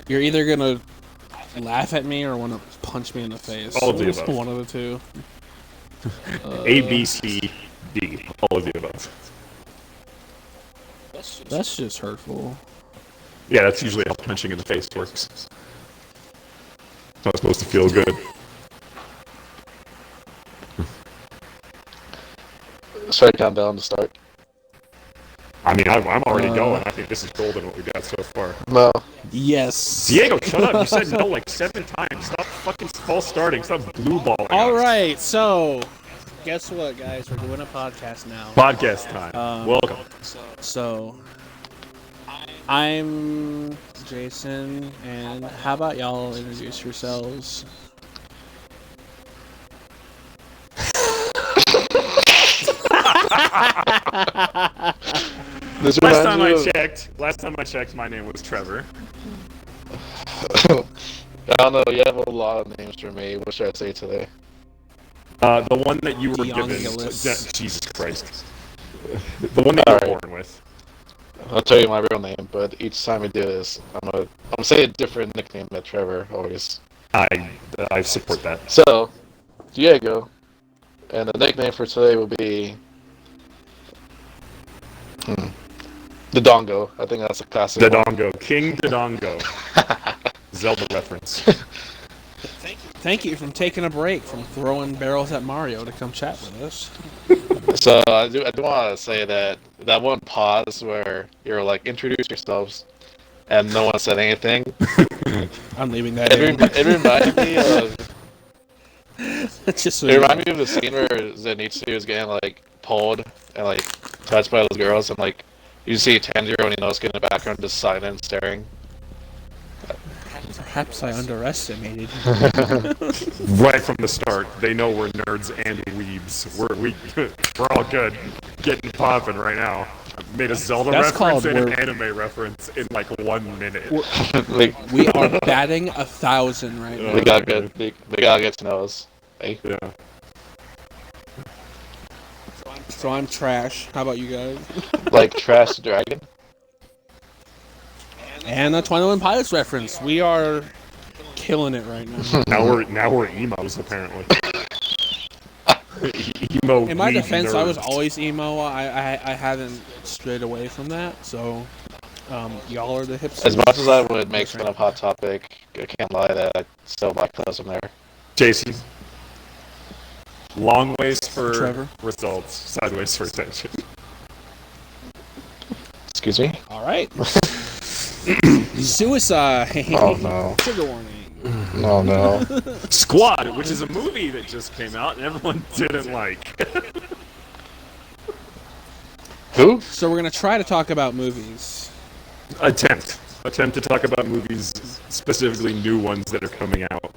You're either gonna laugh at me or want to punch me in the face. All of the above. One of the two. A, B, C, D. All of the above. That's just hurtful. Yeah, that's usually how punching in the face works. It's not supposed to feel good. Should I count down to start? I mean, I'm already going. I think this is golden what we got so far. No. Yes. Diego, shut up. You said no like 7 times. Stop fucking false starting. Stop blue balling. All right, so guess what, guys? We're doing a podcast now. Podcast time. Welcome. So I'm Jason, and how about y'all introduce yourselves? Last time I checked, my name was Trevor. I don't know. You have a lot of names for me. What should I say today? The one that you were given. Jesus Christ. The one that you were born with. I'll tell you my real name, but each time we do this, I'm say a different nickname than Trevor always. I support that. So, Diego, and the nickname for today will be Dodongo. I think that's a classic. Dodongo, King Dodongo. Zelda reference. Thank you for taking a break from throwing barrels at Mario to come chat with us. So I do want to say that one pause where you're like, introduce yourselves, and no one said anything. I'm leaving that in. It reminded me of. It reminded me of the scene where Zenitsu is getting like pulled and like touched by those girls, and like you see Tanjiro and Inosuke in the background just silent and staring. Perhaps I underestimated. Right from the start, they know we're nerds and weebs. We're all good. Getting popping right now. I made a Zelda reference and an anime reference in like 1 minute. We are batting 1,000 right now. They got good. They got good to know us. Hey. Yeah. So I'm trash. How about you guys? Like Trash Dragon? And a 21 Pilots reference. We are killing it right now. Now we're emos apparently. Emo. In my defense, nerds. I was always emo. I haven't strayed away from that. So y'all are the hipsters. As much as I would make fun of Hot Topic, I can't lie that I still like them there. Jason. Long ways for Trevor. Results, sideways for attention. Excuse me? All right. Suicide. Oh no. Trigger warning. Oh no. Squad, which is a movie that just came out and everyone didn't like. Who? So we're gonna try to talk about movies. Attempt to talk about movies, specifically new ones that are coming out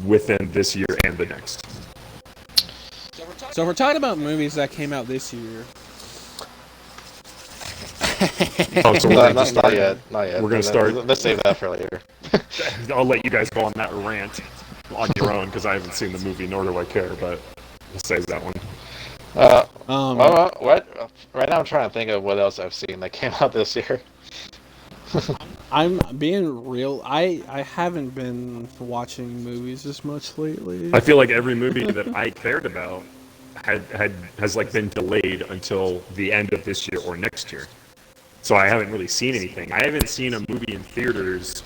within this year and the next. So we're talking about movies that came out this year. Oh, so not yet. We're gonna start. Let's save that for later. I'll let you guys go on that rant on your own because I haven't seen the movie, nor do I care. But we'll save that one. What? Right now, I'm trying to think of what else I've seen that came out this year. I'm being real. I haven't been watching movies as much lately. I feel like every movie that I cared about has like been delayed until the end of this year or next year. So I haven't really seen anything. I haven't seen a movie in theaters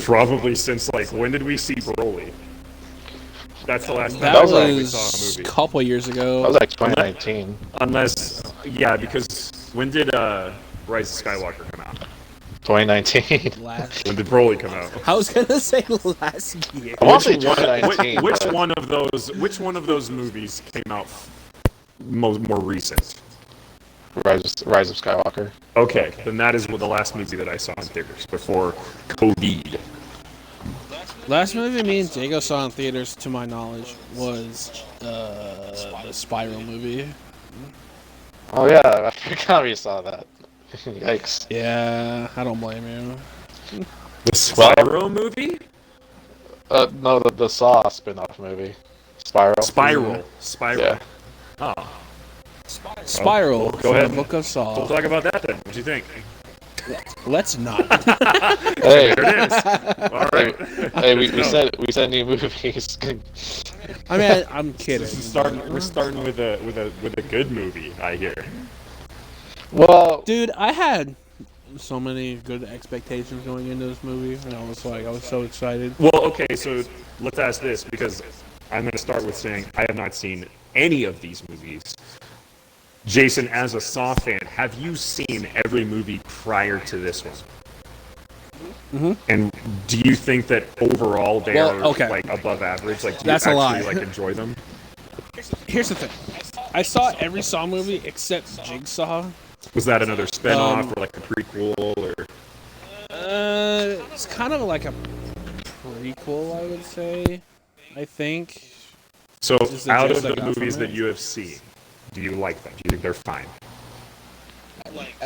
probably since like when did we see Broly? That's the last time That we saw a was movie. a couple years ago. That was like 2019. Unless, yeah, because when did Rise of Skywalker come out? 2019. When did Broly come out? I was gonna say last year. I want to say 2019. Which one of those movies came out more recent? Rise of Skywalker. Okay, then that is the last movie that I saw in theaters before COVID. Last movie me and Diego saw in theaters, to my knowledge, was the Spiral movie. Oh yeah, I forgot we saw that. Yikes. Yeah, I don't blame you. The Spyro movie? No, the Saw spin-off movie. Spiral. Yeah. Oh. Spiral. Well, go ahead. The Book of Saw. We'll talk about that then. What do you think? Let's not. Hey, There it is. All right. hey, we No. said new movies. I mean, I'm kidding. We're starting with a good movie, I hear. Well, Dude, I had so many good expectations going into this movie, and I was so excited. Well, okay, so let's ask this because I'm going to start with saying I have not seen any of these movies. Jason, as a Saw fan, have you seen every movie prior to this one? Mm-hmm. And do you think that overall they are like above average? Like, do That's you a actually lie. like enjoy them? Here's the thing: I saw every Saw movie except Jigsaw. Was that another spin-off or like a prequel or? It's kind of like a prequel, I would say. I think. So, Is the out gist of I the got from movies it? that you have seen, do you like them? Do you think they're fine?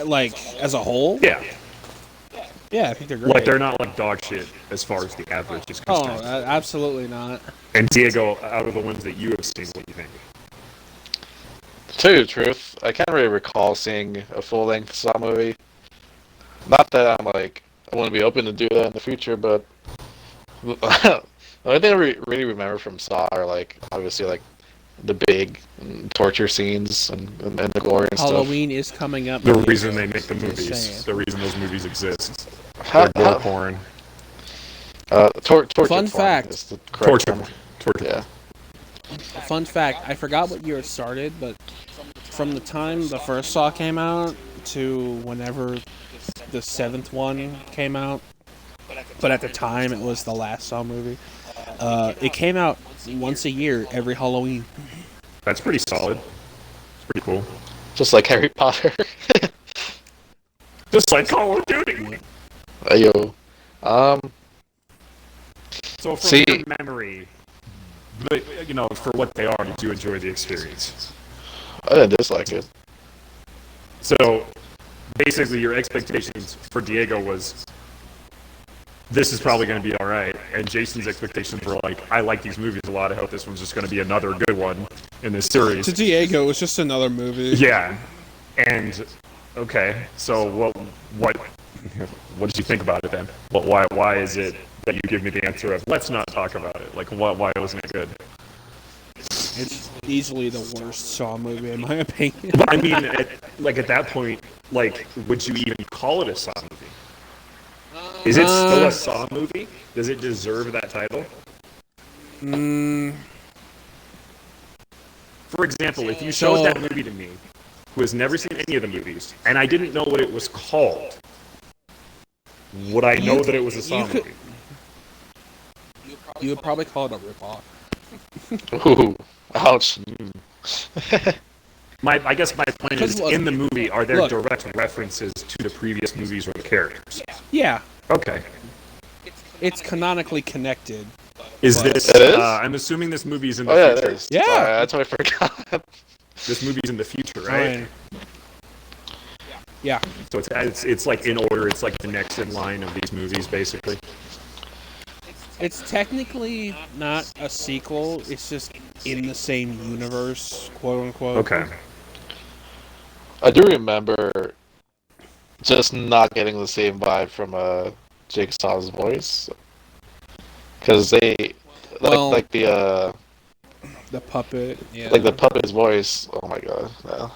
Like as a whole. Yeah. Yeah, I think they're great. Like they're not like dog shit as far as the average is Oh, concerned. absolutely not. And Diego, out of the ones that you have seen, what do you think? to tell you the truth, I can't really recall seeing a full-length Saw movie. Not that I'm like I want to be open to do that in the future, but the only thing I really remember from Saw are like obviously like the big torture scenes and the gore and Halloween is coming up. The reason they make the Just movies, saying. the reason those movies exist, stuff. they're gore porn. Torture Fun porn fact. is the correct Torture. term. Torture. Yeah. Fun fact: I forgot what year it started, but from the time the first Saw came out to whenever the seventh one came out, but at the time it was the last Saw movie. It came out once a year, every Halloween. That's pretty solid. It's pretty cool. Just like Harry Potter. Just like Call of Duty. Yo. So from See- your memory, but, you know, for what they are, did you enjoy the experience? I didn't dislike it. So basically, your expectations for Diego was this is probably going to be all right, and Jason's expectations were like, I like these movies a lot. I hope this one's just going to be another good one in this series. To Diego, it was just another movie. Yeah, and okay, so what did you think about it then? Why is it that you give me the answer of let's not talk about it? Like, why wasn't it good? It's easily the worst Saw movie in my opinion. But I mean, at that point, like, would you even call it a Saw movie? Is it still a Saw movie? Does it deserve that title? For example, if you showed that movie to me, who has never seen any of the movies, and I didn't know what it was called, would I know that it was a Saw movie? You would probably call it a ripoff. Ooh. Ouch. I guess my point is, Look, in the movie, are there look. direct references to the previous movies or the characters? Yeah, Okay. it's canonically connected. Is this? It is? I'm assuming this movie is in the Oh yeah, future. it is. Yeah. Sorry, I totally forgot. This movie's in the future, right? Fine. Yeah. So it's like in order. It's like the next in line of these movies, basically. It's technically not a sequel. It's just in the same universe, quote unquote. Okay. I do remember just not getting the same vibe from Jigsaw's voice, because they Well- like the The puppet. Yeah. like the puppet's voice. Oh my god, no.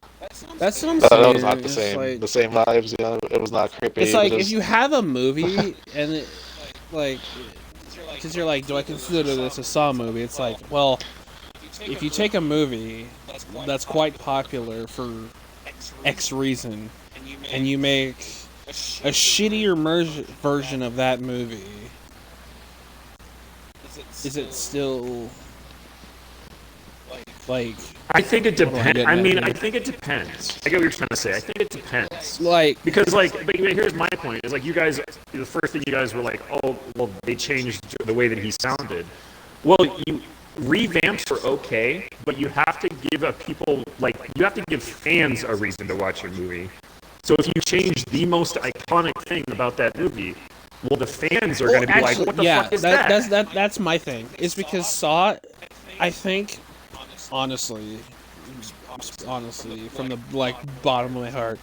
That's what I'm That saying. was not the It's same. like- The same vibes. You know, it was not creepy. It's like just, if you have a movie and it, like, because you're like, do I consider this a Saw movie? It's like, well, if you take a movie that's quite popular for X reason, and you make a shittier version of that movie, is it still like I think it What am I depends. getting I at mean, here? I think it depends. I get what you're trying to say. I think it depends. like But here's my point: is like you guys, the first thing you guys were like, oh, well, they changed the way that he sounded. Well, you revamps are okay, but you have to give you have to give fans a reason to watch your movie. So if you change the most iconic thing about that movie, well, the fans are going to be like, what the fuck is that? That's my thing. It's because Saw, I think, honestly, from the bottom of my heart,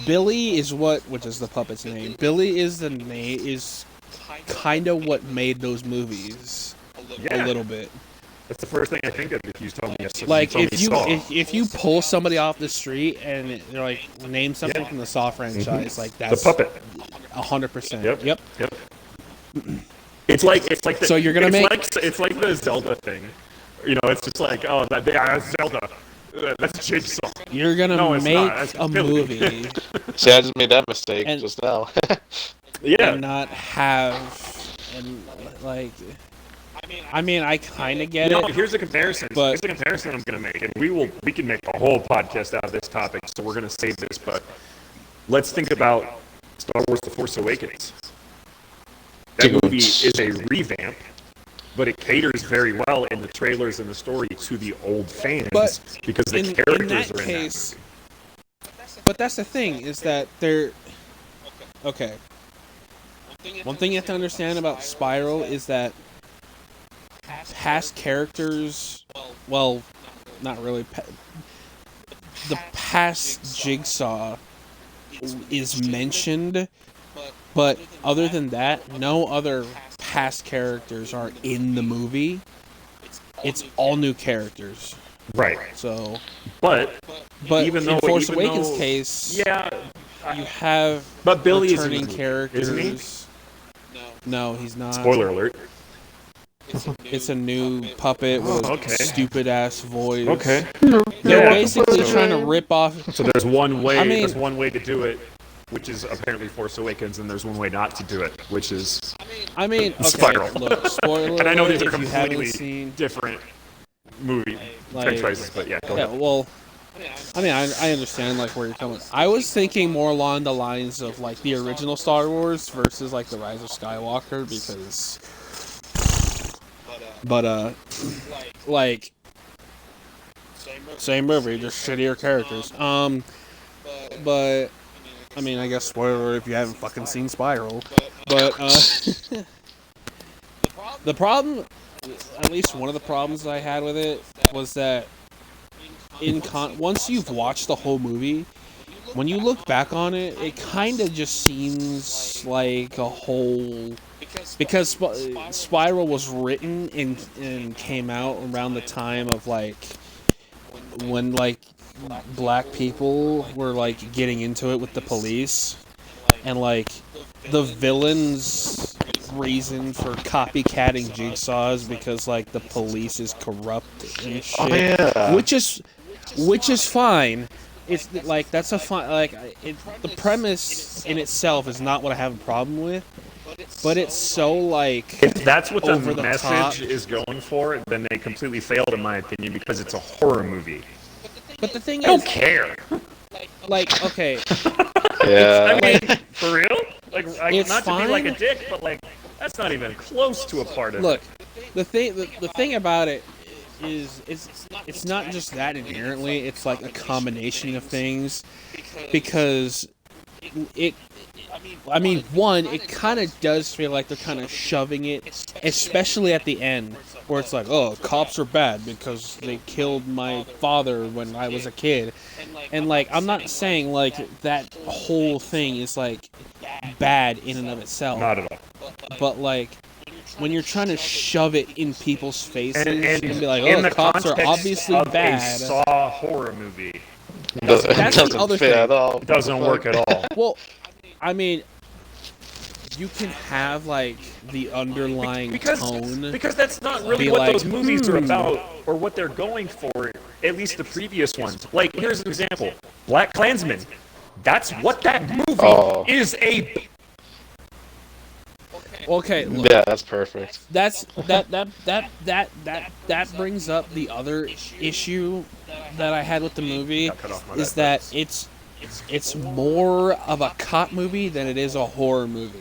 Billy is which is the puppet's name. Billy is the name is kind of what made those movies a little bit. That's the first thing I think of if you told me. Like if you pull somebody off the street and they're like name something from the Saw franchise, like that's the puppet. 100%. Yep. It's like the, so you're gonna it's like the Zelda thing. You know, it's just like, oh, Zelda. That's Jigsaw. You're gonna make a movie. See, I just made that mistake just now. And not have like. I mean, I kind of get it. Here's a comparison. Here's the comparison I'm going to make, and we can make a whole podcast out of this topic. So we're going to save this, but let's think about Star Wars: The Force Awakens. That movie is a revamp, but it caters very well in the trailers and the story to the old fans because the characters are in that movie. But that's the thing is that they're okay. One thing you have to understand about Spiral is that past characters, well, not really. The past Jigsaw is mentioned, but other than that, no other past characters are in the movie. It's all new characters. Right. So, but even in Force Awakens case, you have Billy returning characters. Isn't he? No, he's not. Spoiler alert. It's a new puppet with a stupid ass voice. Okay. They're basically trying to rip off. So there's one way. There's one way to do it, which is apparently Force Awakens, and there's one way not to do it, which is. Okay, Spiral. Look, spoiler. And I know these are if you haven't completely seen, different movie franchises, but go ahead. Well, I mean, I understand like where you're coming. I was thinking more along the lines of like the original Star Wars versus like the Rise of Skywalker because. But like same movie, just shittier characters. But I mean, I guess spoiler if you haven't fucking seen Spiral. But the problem, at least one of the problems I had with it was that once you've watched the whole movie, when you look back on it, it kind of just seems like a whole. Because Spiral was written and came out around the time of like when like black people were like getting into it with the police, and like the villain's reason for copycatting Jigsaws because like the police is corrupt and shit, which is fine. It's like that's a fine the premise in itself is not what I have a problem with. But it's so like if that's what the message top. Is going for, then they completely failed in my opinion because it's a horror movie. But the thing I don't care. Like okay. Yeah. I mean, for real? Like it's not fine. To be like a dick, but like that's not even close to a part of Look, it. the thing about it is it's not just that inherently, it's like a combination of things because I mean, one, it kind of does feel like they're kind of shoving it, especially at the end, where it's like, oh, cops are bad because they killed my father when I was a kid. And, like, I'm not saying, like, that whole thing is, like, bad in and of itself. Not at all. But, like, when you're trying to shove it in people's faces and be like, oh, the cops are obviously bad. A Saw horror movie. That's the other thing. It doesn't work at all. Well, I mean, you can have like the underlying tone because that's not really what those movies are about or what they're going for. At least the previous ones. Like here's an example: Black Klansman. That's what that movie is a. Okay. Look, yeah, that's perfect. That brings up the other issue that I had with the movie is that it's more of a cop movie than it is a horror movie.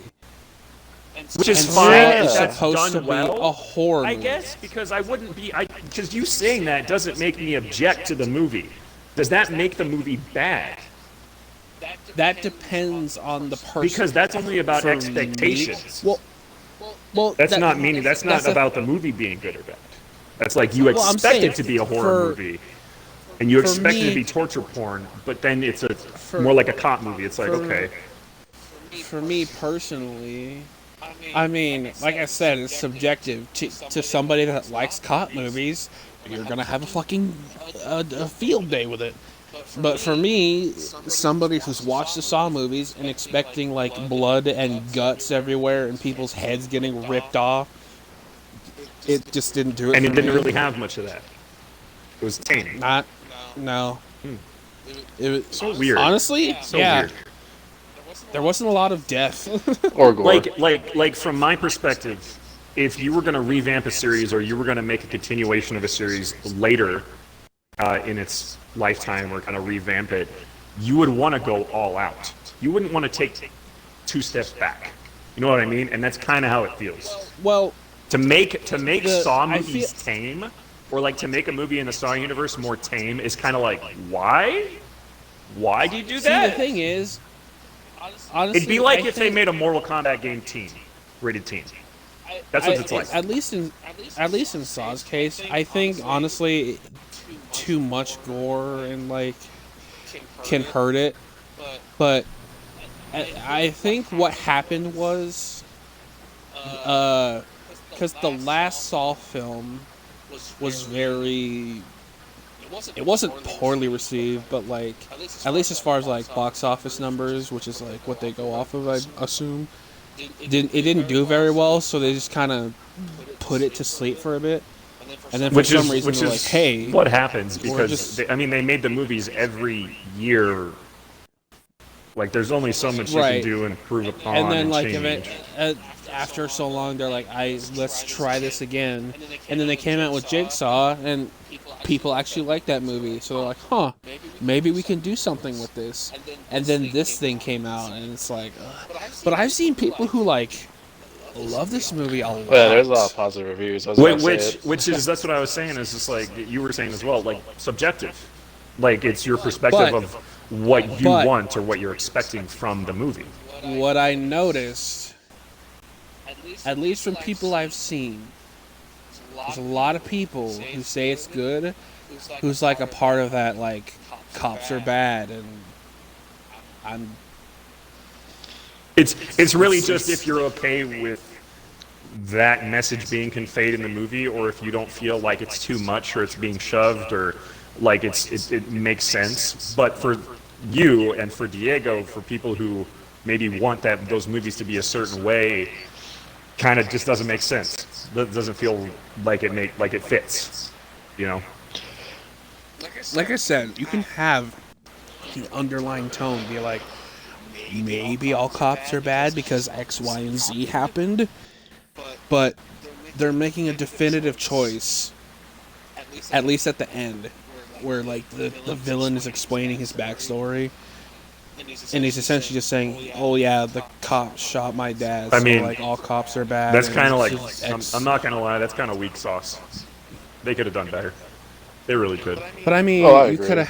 Which is and fine. It's That's supposed done to well, be a horror movie. I guess because I wouldn't be. Because you saying that doesn't make me object to the movie. Does that make the movie bad? That depends on the person. Because that's only about expectations. Well, that's not meaning. That's not about the movie being good or bad. That's like you expect it to be a horror movie. and you For expect it to me- be torture porn, but then it's For- more like a cop movie. It's like, for- okay, For me personally, I mean, like I said, it's subjective. To somebody that likes cop movies, you're gonna have a fucking a field day with it. But for me, somebody who's watched the Saw movies and expecting like blood and guts everywhere and people's heads getting ripped off, it just didn't do it. and for it didn't me. really have much of that. It was tame. Not, no. It was So weird. honestly, So yeah. weird. There wasn't a lot of death. Or gore. Like from my perspective, if you were going to revamp a series or you were going to make a continuation of a series later in its lifetime or kind of revamp it, you would want to go all out. You wouldn't want to take 2 steps back. You know what I mean? And that's kind of how it feels. Well, To make Saw I movies tame, or like to make a movie in the Saw universe more tame, is kind of like, why? Why do you do see, that? the thing is, honestly, It'd be like I if they think- made a Mortal Kombat game rated teen. That's what it's like. At least in Saw's case, I think honestly, too much gore and like can hurt it. But I think what happened was, because the last Saw film was very. It wasn't poorly received, but like at least as far as like box office numbers, which is like what they go off of, I assume. It didn't do very well, so they just kind of put it to sleep for a bit, and then for some reason they're like, "Hey, what happens we're because just- they made the movies every year. Like there's only so much you Right. can do and improve upon and then like change. after so long, they're like, let's try this again," and then they came out with Jigsaw, and people actually like that movie, so they're like, "Huh, maybe we can do something with this," and then this thing came out, and it's like, ugh. But I've seen people who like love this movie a lot. Yeah, there's a lot of positive reviews. I was gonna say it. Which is that's what I was saying. Is just like you were saying as well, like subjective. Like it's your perspective But- of what you but- want or what you're expecting from the movie. What I noticed, at least from people I've seen, there's a lot of people who say it's good, who's like a part of that, like, cops are bad, and I'm... It's really just if you're okay with that message being conveyed in the movie, or if you don't feel like it's too much or it's being shoved or like it makes sense. But for you and for Diego, for people who maybe want those movies to be a certain way, kind of just doesn't make sense. Doesn't feel like it fits. You know. Like I said, you can have the underlying tone be like, maybe all cops are bad because X, Y, and Z happened, but they're making a definitive choice, at least at the end, where like the villain is explaining his backstory, and he's essentially just saying, "Oh yeah, the cop shot my dad, so I mean, like all cops are bad." That's and kind of like it's X. I'm not gonna lie. That's kind of weak sauce. They could have done better. They really could. But I mean, Oh, I you agree. could have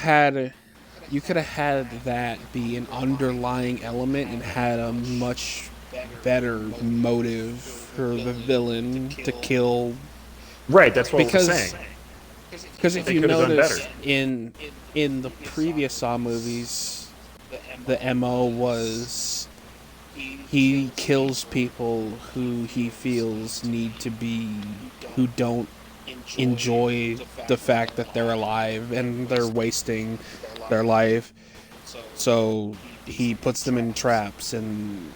had that be an underlying element and had a much better motive for the villain to kill. Right. That's what Because- we're saying. Because if They you could have done notice better. in the previous Saw movies, the MO was he kills people who he feels who don't enjoy the fact that they're alive and they're wasting their life. So he puts them in traps, and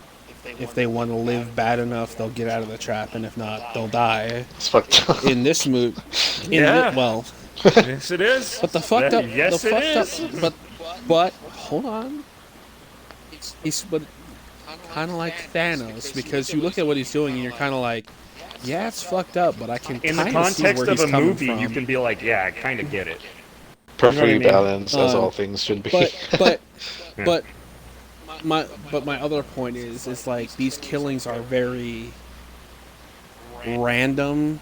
if they want to live bad enough, they'll get out of the trap, and if not, they'll die. It's fucked up. In this movie, Yeah. well, Yes, it is. but the fucked up, Yes, the it fucked is. up, but hold on, he's kind of like Thanos, because you look at what he's doing and you're kind of like, yeah, it's fucked up, but I can In the kind of see context where of he's a coming movie, from. you can be like, yeah, I kind of get it. Perfectly You know what I mean? balanced, as all things should be. But Yeah. but my other point is like these killings are very random,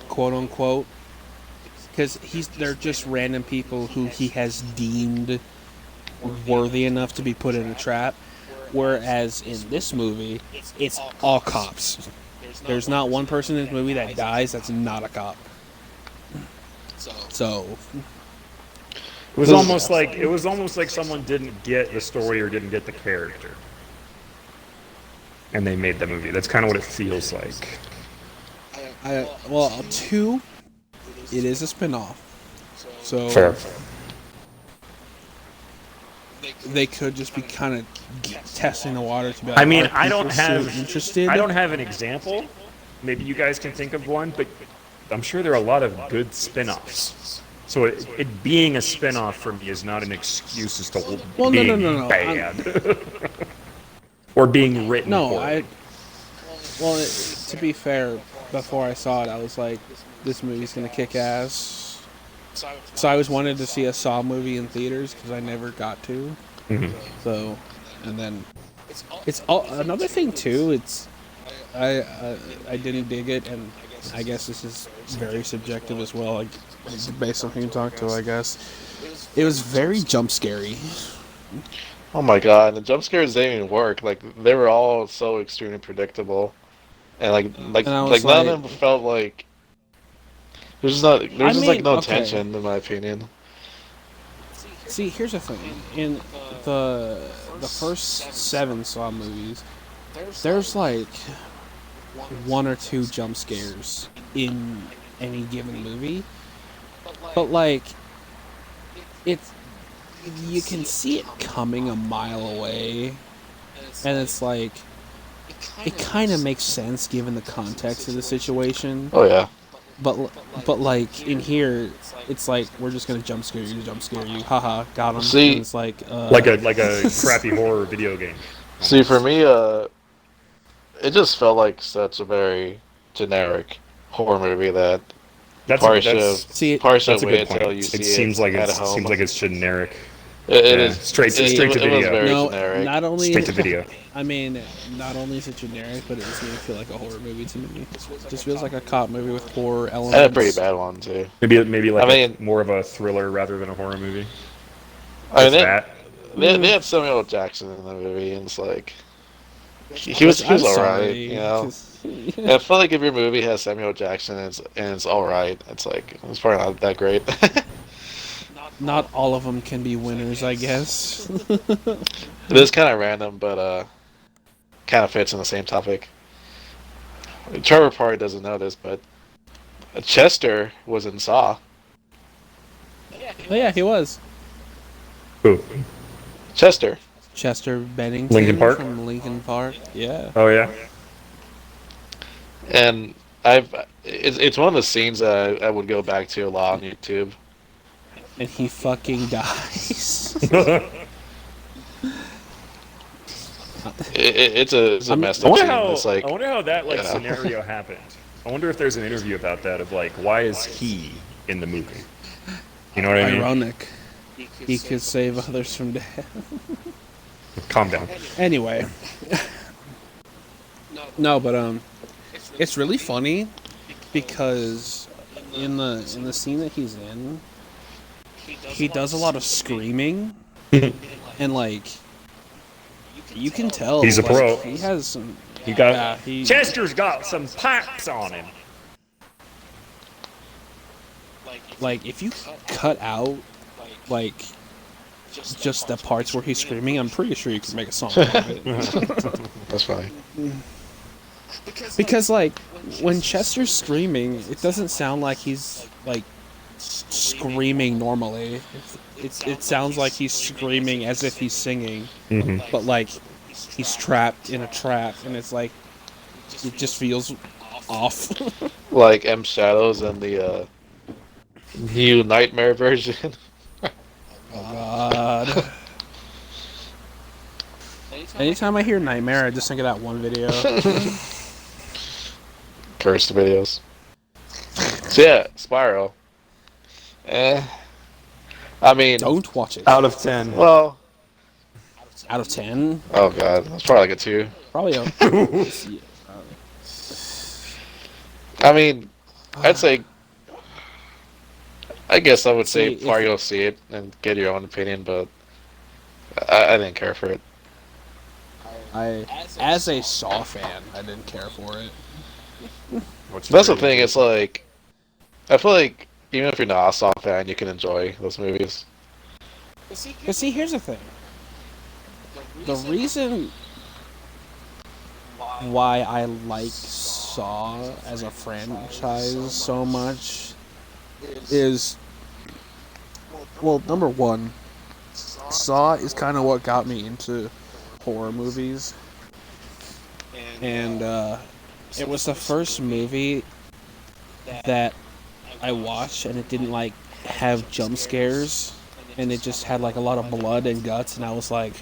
quote unquote, because they're just random people who he has deemed worthy enough to be put in a trap. Whereas in this movie, it's all cops. There's not one person in this movie that dies that's not a cop. So It was almost like someone didn't get the story or didn't get the character, and they made the movie. That's kind of what it feels like. Well, 2, it is a spin-off. So Fair. they could just be kind of testing the water to be like, I mean, are I don't people still have interested. I don't have an example. Maybe you guys can think of one, but I'm sure there are a lot of good spin-offs. So it being a spin-off for me is not an excuse as to being no. bad or being written. No, poorly. Well, to be fair, before I saw it, I was like, this movie's gonna kick ass. So I always wanted to see a Saw movie in theaters because I never got to. Mhm. So, and then it's another thing too. It's I didn't dig it, and I guess this is very subjective as well. Like based on who you talk to, I guess it was very jump scary. Oh my god, the jump scares didn't even work. Like they were all so extremely predictable, and And I was none like- of them felt like there's like mean, no okay. tension in my opinion. See, here's the thing. In the first 7 Saw movies, there's like 1 or 2 jump scares in any given movie. But like it's you can see it coming a mile away, and it's like it kind of makes sense given the context of the situation. Oh yeah, But like in here, it's like we're just gonna jump scare you, haha, got him. See- And it's like like a crappy horror video game. see for me, it just felt like such a very generic horror movie that That's Probably see it, probably that's should a wait good point. until you see It seems like at it home. seems like it's generic. It Yeah, is straight to it was video. very no, generic. not only Straight to video. I mean, not only is it generic, but it doesn't even feel like a horror movie to me. It just feels like a cop movie with horror elements. And a pretty bad one too. Maybe like I mean- more of a thriller rather than a horror movie. I mean, If that. they had Samuel L. Jackson in the movie, and it's like he was I'm alright, sorry, you know. 'cause- And I feel like if your movie has Samuel L. Jackson and it's alright, it's like it's probably not that great. Not all of them can be winners, I guess. It is kind of random, but kind of fits in the same topic. Trevor probably doesn't know this, but Chester was in Saw. Oh yeah, he was. Ooh. Chester. Chester Bennington Linkin Park? from Linkin Park. Yeah. Oh yeah. And it's one of the scenes that I would go back to a lot on YouTube. And he fucking dies. It's a I'm- messed I up wonder scene. how. It's like I wonder how that yeah. scenario happened. I wonder if there's an interview about that of like why is he in the movie? You know what I mean? Ironic. He could save others from death. Calm down. Anyway. No, but it's really funny because in the scene that he's in, he does a lot of screaming and like you can tell He's a like, pro. He has some. He got Yeah, he- Chester's got some pipes on him. Like if you cut out like just the parts where he's screaming, I'm pretty sure you could make a song out of it. that's funny. Because like when Chester's screaming, it doesn't sound like he's like screaming normally. It sounds like he's screaming as if he's singing, Mm-hmm. but like he's trapped in a trap, and it's like it just feels off. Like M Shadows and the new Nightmare version. God. Anytime I hear Nightmare, I just think of that one video. Cursed videos. So yeah, Spiral. I mean, Don't watch it. Out of 10. well, Out of 10, oh god, that's probably like a 2. probably a. I mean, I'd say, I guess I would say See, before if- you'll see it and get your own opinion, but I didn't care for it. As a Saw fan, I didn't care for it. That's the thing. It's like I feel like even if you're not a Saw fan, you can enjoy those movies. But see, here's the thing. The reason why I like Saw as a franchise so much is, well, number one, Saw is kind of what got me into horror movies. And it was the first movie that I watched and it didn't like have jump scares and it just had like a lot of blood and guts, and I was like,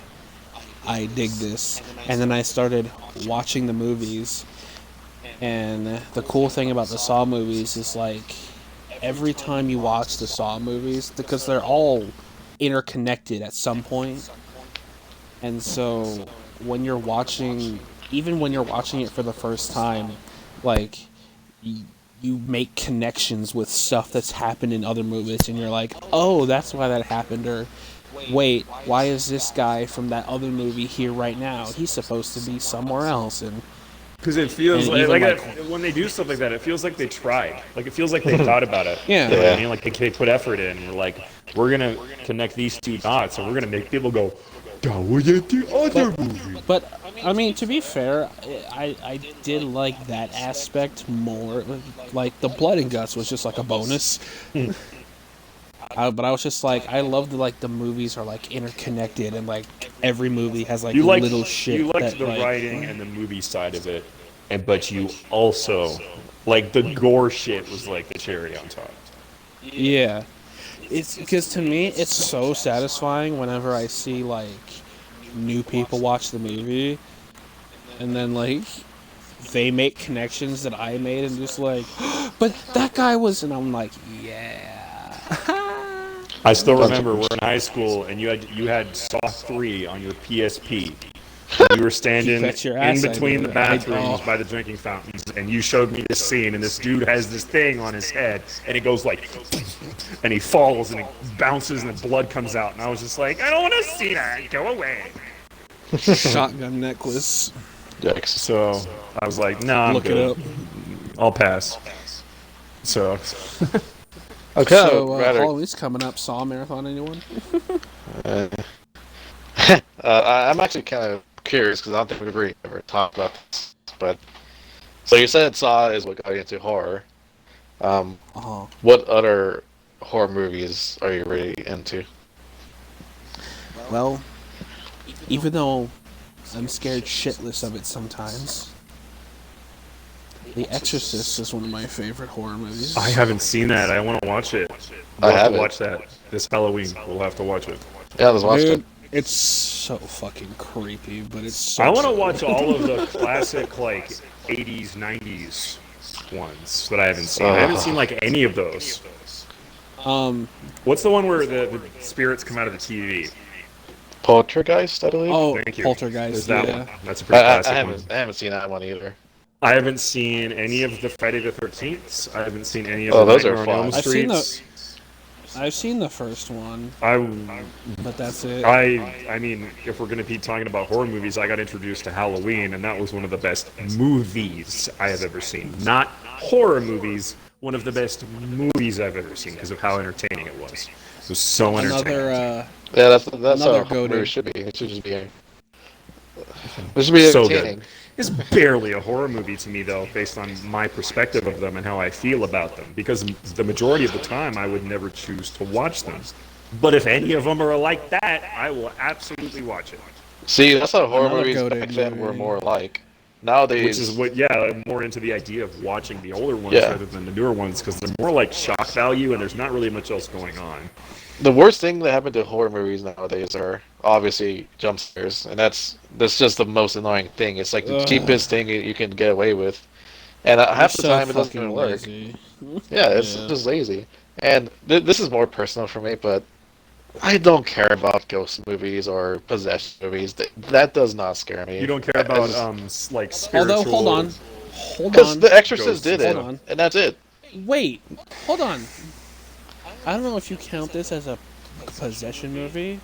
I dig this. And then I started watching the movies, and the cool thing about the Saw movies is like every time you watch the Saw movies, because they're all interconnected at some point, and so when you're watching, even when you're watching it for the first time, like you make connections with stuff that's happened in other movies, and you're like, oh, that's why that happened, or wait, why is this guy from that other movie here right now? He's supposed to be somewhere else. And because it feels And like, even when they do stuff like that, it feels like they tried. Like it feels like they thought about it. Yeah. You know what I mean? Like they put effort in. We're like, we're gonna connect these two dots, and we're gonna make people go, that was in the other movie. But I mean, to be fair, I did like that aspect more. Like the blood and guts was just like a bonus. But I was just like, I love like the movies are like interconnected, and like every movie has like little shit. You liked that, the like, writing and the movie side of it, but you also like the gore shit was like the cherry on top. Yeah, it's because to me it's so satisfying whenever I see like new people watch the movie, and then like they make connections that I made, and just like, but that guy was, and I'm like, yeah. I still remember we're in high school, and you had Saw 3 on your PSP. You were standing Bet your in ass I between did. the bathrooms by the drinking fountains, and you showed me this scene, and this dude has this thing on his head, and it goes like, and he falls, and it bounces, and the blood comes out, and I was just like, I don't want to see that. Go away. Shotgun necklace. Yikes. So I was like, nah, I'm Look good. it up. I'll pass. So Okay. So Halloween's coming up. Saw marathon, anyone? I'm actually kind of curious because I don't think we've really ever talked about this. But so you said Saw is what got you into horror. What other horror movies are you really into? Well, even though I'm scared shitless of it sometimes, The Exorcist is one of my favorite horror movies. I haven't seen that. I want to watch it. I We'll have haven't. to watch that this Halloween. We'll have to watch it. Yeah, let's watch Dude, it. it's so fucking creepy, but it's so I want to good. watch all of the classic like 80s, 90s ones that I haven't seen. I haven't seen like any of those. What's the one where the spirits come out of the TV? Poltergeist, I believe. Oh, Thank you. Poltergeist, There's that yeah. one. That's a pretty classic I one. haven't seen that one either. I haven't seen any of the Friday the 13th. I haven't seen any of Oh, the those are Nightmare on Elm fun. I've seen the first one, I but that's it. I mean, if we're going to be talking about horror movies, I got introduced to Halloween, and that was one of the best movies I have ever seen. Not horror movies, one of the best movies I've ever seen because of how entertaining it was. It was so entertaining. Another, Yeah, that's Another how horror go-to. movies should be. It should just be. It should be So entertaining. good. It's barely a horror movie to me, though, based on my perspective of them and how I feel about them. Because the majority of the time, I would never choose to watch them. But if any of them are like that, I will absolutely watch it. See, that's how horror Another movies go-to back then were movie. more like. Nowadays, Which is what, yeah, I'm more into the idea of watching the older ones Yeah. rather than the newer ones because they're more like shock value and there's not really much else going on. the worst thing that happened to horror movies nowadays are obviously jump scares, and that's just the most annoying thing. It's like the Ugh. cheapest thing you can get away with, and half the so time it doesn't fucking even work. lazy. Yeah, it's Yeah. just lazy. And this is more personal for me, but I don't care about ghost movies or possession movies. That does not scare me. You don't care about, like, spiritual... Although, hold Because on. The Exorcist Ghosts. did it, Hold on. and that's it. Wait, hold on. I don't know if you count this as a possession movie,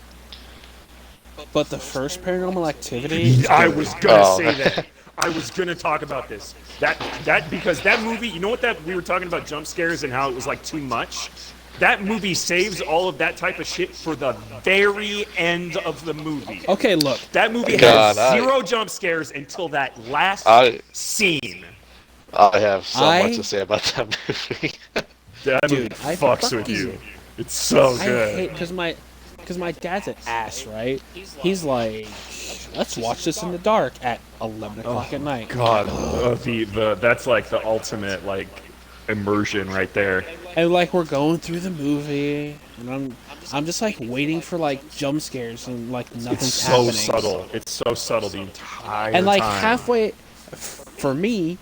but the first Paranormal Activity. Is I good. was gonna Oh. say that. I was gonna talk about this. That because that movie, you know what that we were talking about jump scares and how it was like too much. That movie saves all of that type of shit for the very end of the movie. Okay, look. That movie God, has zero jump scares until that last I scene. I have so I- much to say about that movie. That movie Dude, I fucks with fucking- you. It's so I good. hate because my dad's an ass, right? He's like, let's watch this in the dark at 11 o'clock at night. God, that's like the ultimate like immersion right there. And like we're going through the movie, and I'm just like waiting for like jump scares and like It's nothing's so happening. subtle. It's so subtle the entire And like time. halfway, for me,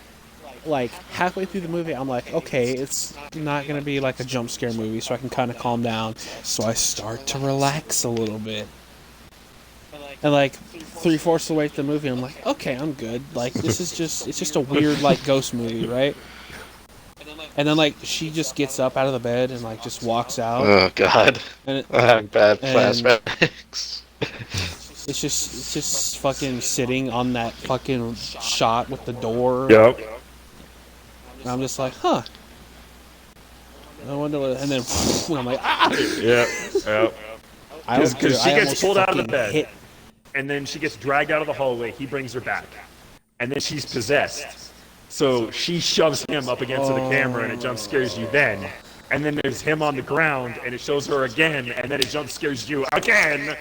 like halfway through the movie, I'm like, okay, it's not gonna be like a jump scare movie, so I can kind of calm down. So I start to relax a little bit. And like 3/4 of the way through the movie, I'm like, okay, I'm good. Like this is it's just a weird like ghost movie, right? And then like she just gets up out of the bed and like just walks out, Oh God, and I'm having bad And- flashbacks. it's just fucking sitting on that fucking shot with the door. Yep. And I'm just like, huh. I wonder what. And then I'm like, ah! Yep. Yep. Because she I gets almost pulled out of the fucking bed, hit- and then she gets dragged out of the hallway. He brings her back, and then she's possessed. So she shoves him up against the camera, and it jump scares you then. And then there's him on the ground, and it shows her again, and then it jump scares you again.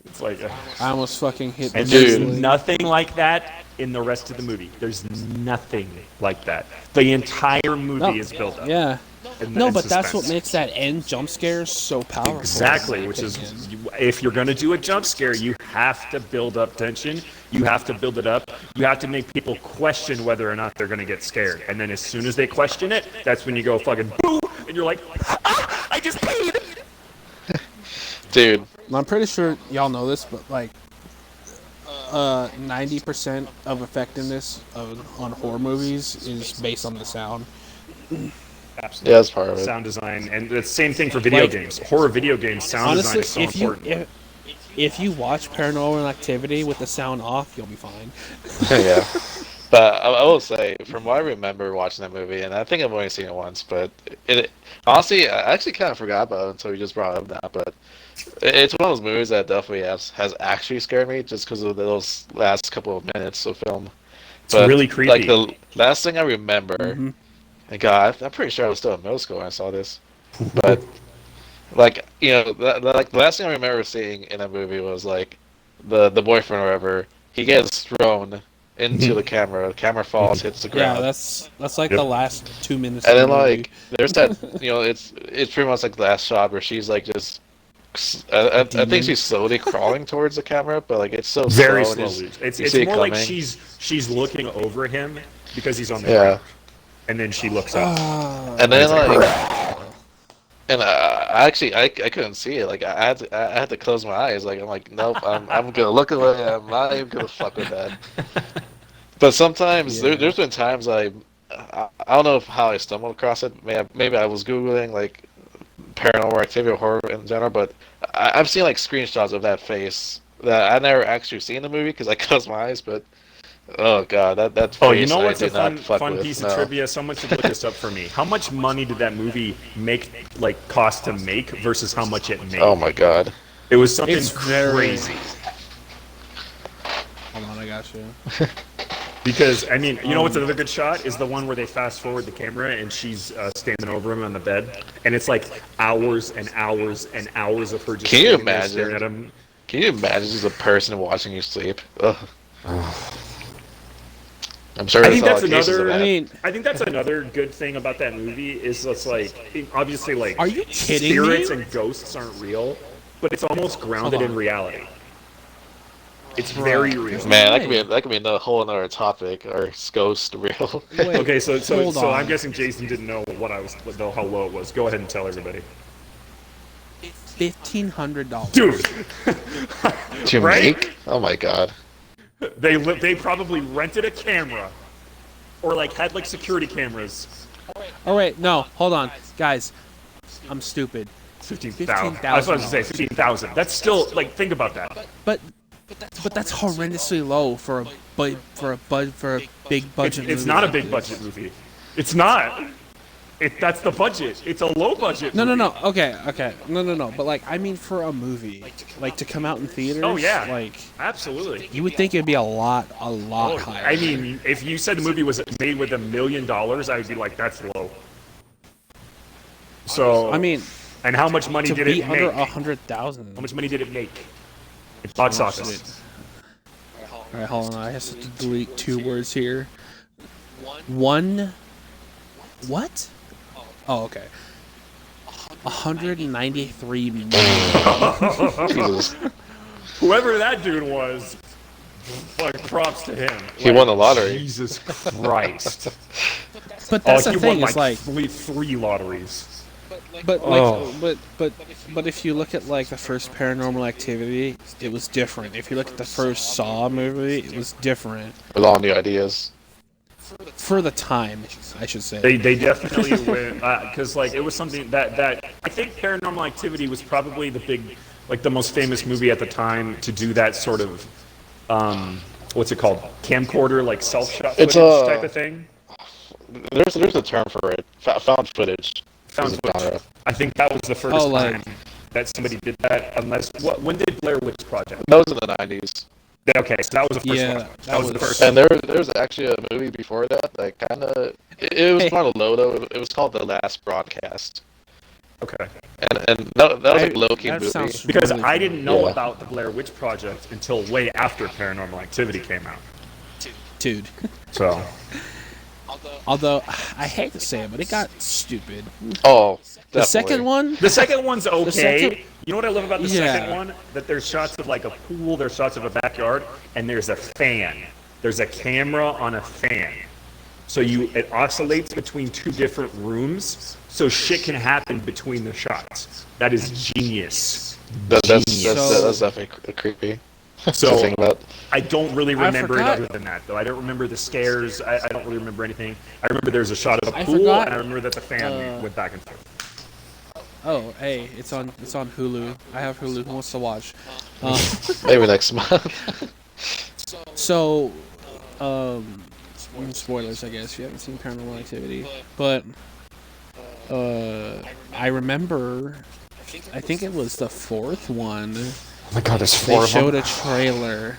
It's like, I almost fucking hit. and the there's ceiling. nothing like that in the rest of the movie. There's nothing like that. The entire movie No, is built up. Yeah. and- No, and but that's what suspense. makes that end jump scare so powerful. Exactly, in my which is opinion. if you're going to do a jump scare, you have to build up tension. You have to build it up. You have to make people question whether or not they're going to get scared. And then as soon as they question it, that's when you go fucking boo, and you're like, ah, I just peed. Dude, And I'm pretty sure y'all know this, but like 90% of effectiveness on horror movies is based on the sound. Absolutely. yeah, that's part of it. Sound design, and the same thing for video Like, games. Horror video games, sound Honestly, design is so important. if you watch Paranormal Activity with the sound off, you'll be fine. Yeah. But I will say, from what I remember watching that movie, and I think I've only seen it once, but it honestly, I actually kind of forgot about it until you just brought it up now. But it's one of those movies that definitely has actually scared me just because of those last couple of minutes of film. It's really creepy. Like the last thing I remember, Mhm. and God, I'm pretty sure I was still in middle school when I saw this. But like like the last thing I remember seeing in a movie was like the boyfriend or whatever. He gets thrown into the camera. The camera falls, hits the ground. Yeah, that's like Yep. the last 2 minutes. And of then the movie. like there's that it's pretty much like the last shot where she's like just I think Demon. she's slowly crawling towards the camera, but like it's so Very slow and slowly. you It's see it more like coming. she's looking over him because he's on the Yeah. ground, and then she looks up. And then it's like, like and I couldn't see it. Like I had to close my eyes. Like I'm like nope, I'm gonna look away. I'm not even gonna fuck with that. But sometimes Yeah. there's been times I don't know how I stumbled across it. Maybe I was googling like paranormal activity or horror in general, but I've seen like screenshots of that face that I never actually seen in the movie because I closed my eyes. But oh god, that face Oh, you know I what's do a not fuck fun with, piece no. of trivia? Someone should look this up for me. How much money did that movie cost to make versus how much it made? Oh my god. It was something It's very- crazy. Hold on, I got you. Because I mean, you know what's another good shot is the one where they fast forward the camera and she's standing over him on the bed, and it's like hours and hours and hours of her just Can you standing there imagine? staring at him. Can you imagine just a person watching you sleep? Ugh. I'm sure I there's think a lot that's of cases of another. that. I mean, I think that's another good thing about that movie is it's like obviously like are you kidding spirits me? and ghosts aren't real, but it's almost grounded Hold in on. reality. It's Bro. very real. Man, that could be a whole another topic. Or is ghost real? Wait, Okay, so hold on. I'm guessing Jason didn't know how low it was. Go ahead and tell everybody, $1,500. dude. To Right? make? Oh my god. They probably rented a camera, or like had like security cameras. Oh wait, no, hold on, guys. I'm stupid. 15,000. I was about to say 15,000. That's still like think about that. But that's horrendously low for a big budget It's movie. not a big budget movie. It's not. That's the budget. It's a low budget. No, no, movie. no. Okay. No. But like, I mean, for a movie, like to come out in theaters. Oh yeah, Like, absolutely. you would think it'd be a lot higher. I mean, if you said the movie was made with $1 million, I would be like, that's low. So I mean, and how much money to did be it under make? 100,000. How much money did it make? In box office. All right, hold on. I have to delete 2 words here. One. What? Oh, okay. 193 million. Jesus. Whoever that dude was, like, props to him. He won the lottery. Jesus Christ. But that's he the thing. won It's like, three lotteries. but like, Oh. but if you look at like the first Paranormal Activity, it was different. If you look at the first Saw movie, it was different With all new ideas. for the time, I should say. They definitely went because like it was something that I think Paranormal Activity was probably the most famous movie at the time to do that sort of what's it called, camcorder, like self-shot footage It's a- type of thing. There's a term for it. Found footage. Found is a genre. footage. I think that was the first Oh, like- time that somebody did that. When did Blair Witch Project? That was in the 90s. Okay, so that was the first Yeah, one. that That was the was- first. And there was actually a movie before that kind of... It was Hey. kind of low, though. It was called The Last Broadcast. Okay. And that was a low-key that movie. sounds Because really I didn't know Yeah. about the Blair Witch Project until way after Paranormal Activity came out. dude. So Although I hate to say it, but it got stupid. Oh, definitely. The second one, the second one's okay. second- You know what I love about the Yeah. second one? That there's shots of like a pool, there's shots of a backyard, and there's a fan. There's a camera on a fan. So it oscillates between 2 different rooms, so shit can happen between the shots. That is genius. That's So- definitely creepy. So to think about. I don't really remember it forgot- other than that, though. I don't remember the scares. I don't really remember anything. I remember there's a shot of a I pool, forgot, and I remember that the fan went back and forth. oh hey, it's on Hulu. I have Hulu. Who wants to watch? Maybe next month. So, spoilers, I guess, if you haven't seen Paranormal Activity. But, I remember, I think it was the 4th one, Oh my god, there's they showed a trailer.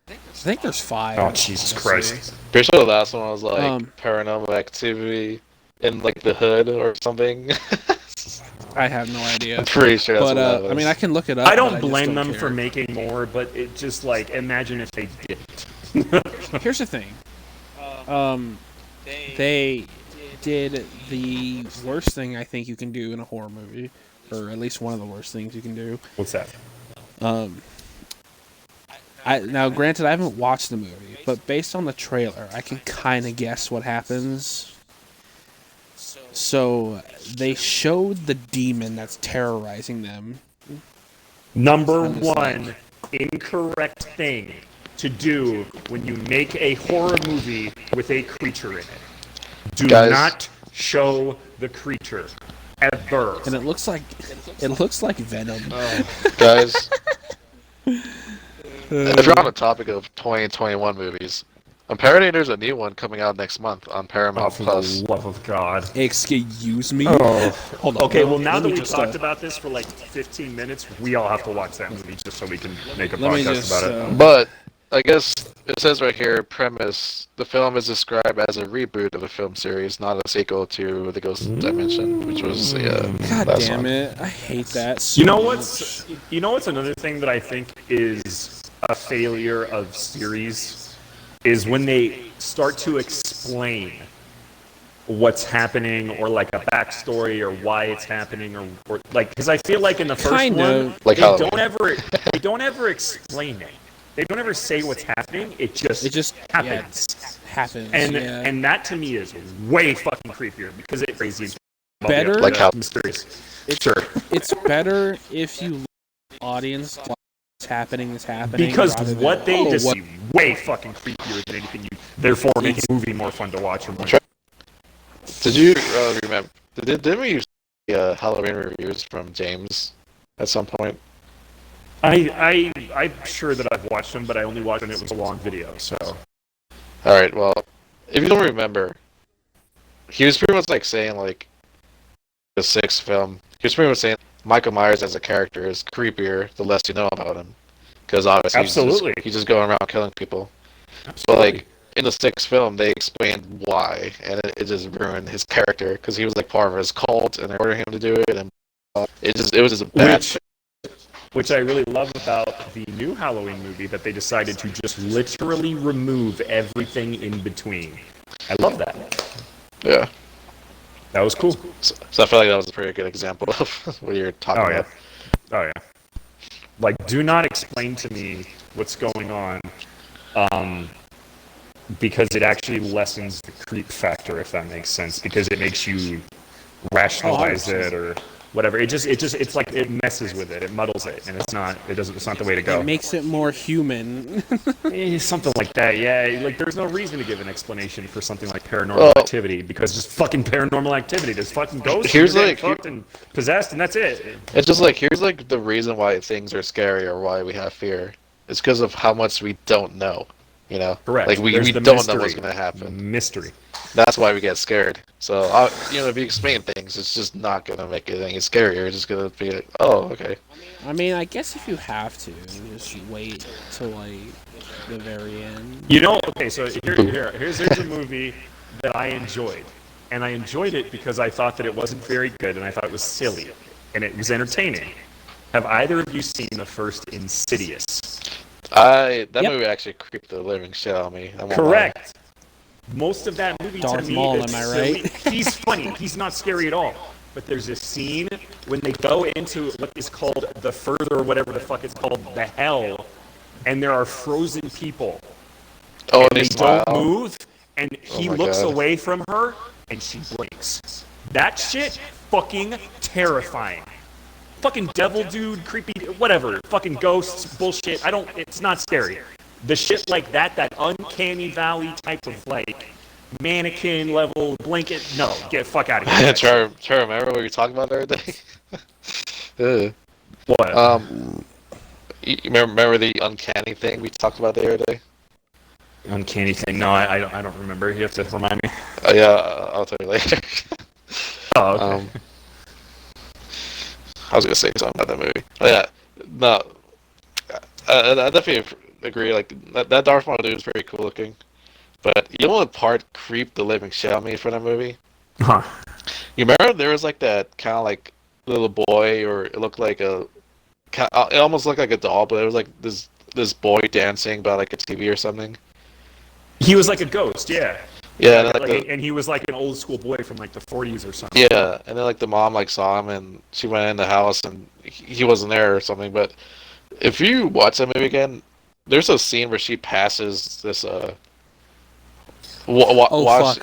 I think there's 5. Oh, Jesus honestly. Christ. Pretty sure the last one was like Um, Paranormal Activity in like the hood or something. I have no idea. I'm pretty sure that's But, what that was. I mean, I can look it up. I but don't just blame don't them care. for making more, but it just like, imagine if they didn't. Here's the thing. They did the worst thing I think you can do in a horror movie, or at least one of the worst things you can do. What's that? Now, granted, I haven't watched the movie, but based on the trailer, I can kind of guess what happens. So they showed the demon that's terrorizing them. Number I'm just like- one incorrect thing to do when you make a horror movie with a creature in it. Do Guys. not show the creature. Ever. And it looks like Venom. Guys, if you're on the topic of 2021 movies, apparently there's a new one coming out next month on Oh, Paramount for Plus. the love of God. Excuse me. Oh. Hold on. Okay, well, now let that me we just, talked about this for like 15 minutes, we all have to watch that movie just so we can make a Let me podcast just. about it. But I guess it says right here, premise: the film is described as a reboot of a film series, not a sequel to The Ghost Dimension, which was the God last damn one. it! I hate that. So You know much. what's another thing that I think is a failure of series is when they start to explain what's happening or like a backstory or why it's happening or like because I feel like in the first Kind one of. Like they Halloween. don't ever explain it. They don't ever say what's happening. It just happens. Happens. And yeah. and that to me is way fucking creepier because it's crazy. Better- Like how- mysterious. It's better if you let the audience what's happening is happening. Because rather than, what they "Oh, just what-" see way fucking creepier than anything you. Therefore, making the movie more fun to watch. Or more. Did you remember? Didn't we use Halloween reviews from James at some point? I'm sure that I've watched them, but I only watched when it was a long video. So All right. Well, if you don't remember, he was pretty much like saying like the sixth film. He was pretty much saying Michael Myers as a character is creepier the less you know about him, because obviously Absolutely. he's just going around killing people. But Absolutely. like in the sixth film, they explained why, and it just ruined his character because he was like part of his cult, and they ordered him to do it, and it was just a bad. Which I really love about the new Halloween movie, that they decided to just literally remove everything in between. I love that. Yeah. That was cool. So I feel like that was a pretty good example of what you're talking Oh yeah. about. Oh yeah. Like, do not explain to me what's going on, because it actually lessens the creep factor, if that makes sense. Because it makes you rationalize it or whatever. It's like it messes with it. It muddles it, and it's not the way to go. It makes it more human. Something like that, yeah. Like, there's no reason to give an explanation for something like Paranormal Activity, because just fucking Paranormal Activity. There's fucking ghosts. Here's and like fucked and possessed, and that's it. it's just like here's like the reason why things are scary or why we have fear. It's because of how much we don't know. You know, Correct. Like we There's don't the know what's mystery. gonna happen. Mystery. That's why we get scared. So you know, if you explain things, it's just not gonna make it any scarier. It's just gonna be like, oh, okay. I mean, I guess if you have to, just wait till like the very end. You know, okay, so here's a movie that I enjoyed. And I enjoyed it because I thought that it wasn't very good, and I thought it was silly, and it was entertaining. Have either of you seen the first Insidious? That Yep. movie actually creeped the living shit out of me. I won't lie. Correct. Most of that movie, Darth to me, Maul, it's am I silly. right? He's funny. He's not scary at all. But there's a scene when they go into what is called the further, whatever the fuck it's called, the hell, and there are frozen people. Oh, And and they they smile. don't move, and he my looks God. away from her, and she blinks. That shit, fucking terrifying. Fucking devil dude, creepy, whatever. Fucking ghosts, bullshit. It's not scary. The shit like that uncanny valley type of like mannequin level blanket. No, get the fuck out of here. Try to remember what we were talking about the other day. Ugh. What? You remember the uncanny thing we talked about the other day? Uncanny thing? No, I don't remember. You have to remind me. Yeah, I'll tell you later. Oh, okay. I was gonna say something about that movie. Oh, yeah, no, I definitely agree. Like that Darth Maul dude is very cool looking, but you know what part creeped the living shit out of me for that movie? Huh. You remember there was like that kind of like little boy, or it looked like it almost looked like a doll, but it was like this boy dancing by like a TV or something. He was like a ghost, yeah. Yeah, And he was like an old school boy from like the 40s or something. yeah, and then like the mom like saw him and she went in the house and he wasn't there or something. But if you watch that movie again, there's a scene where she passes this Fuck! I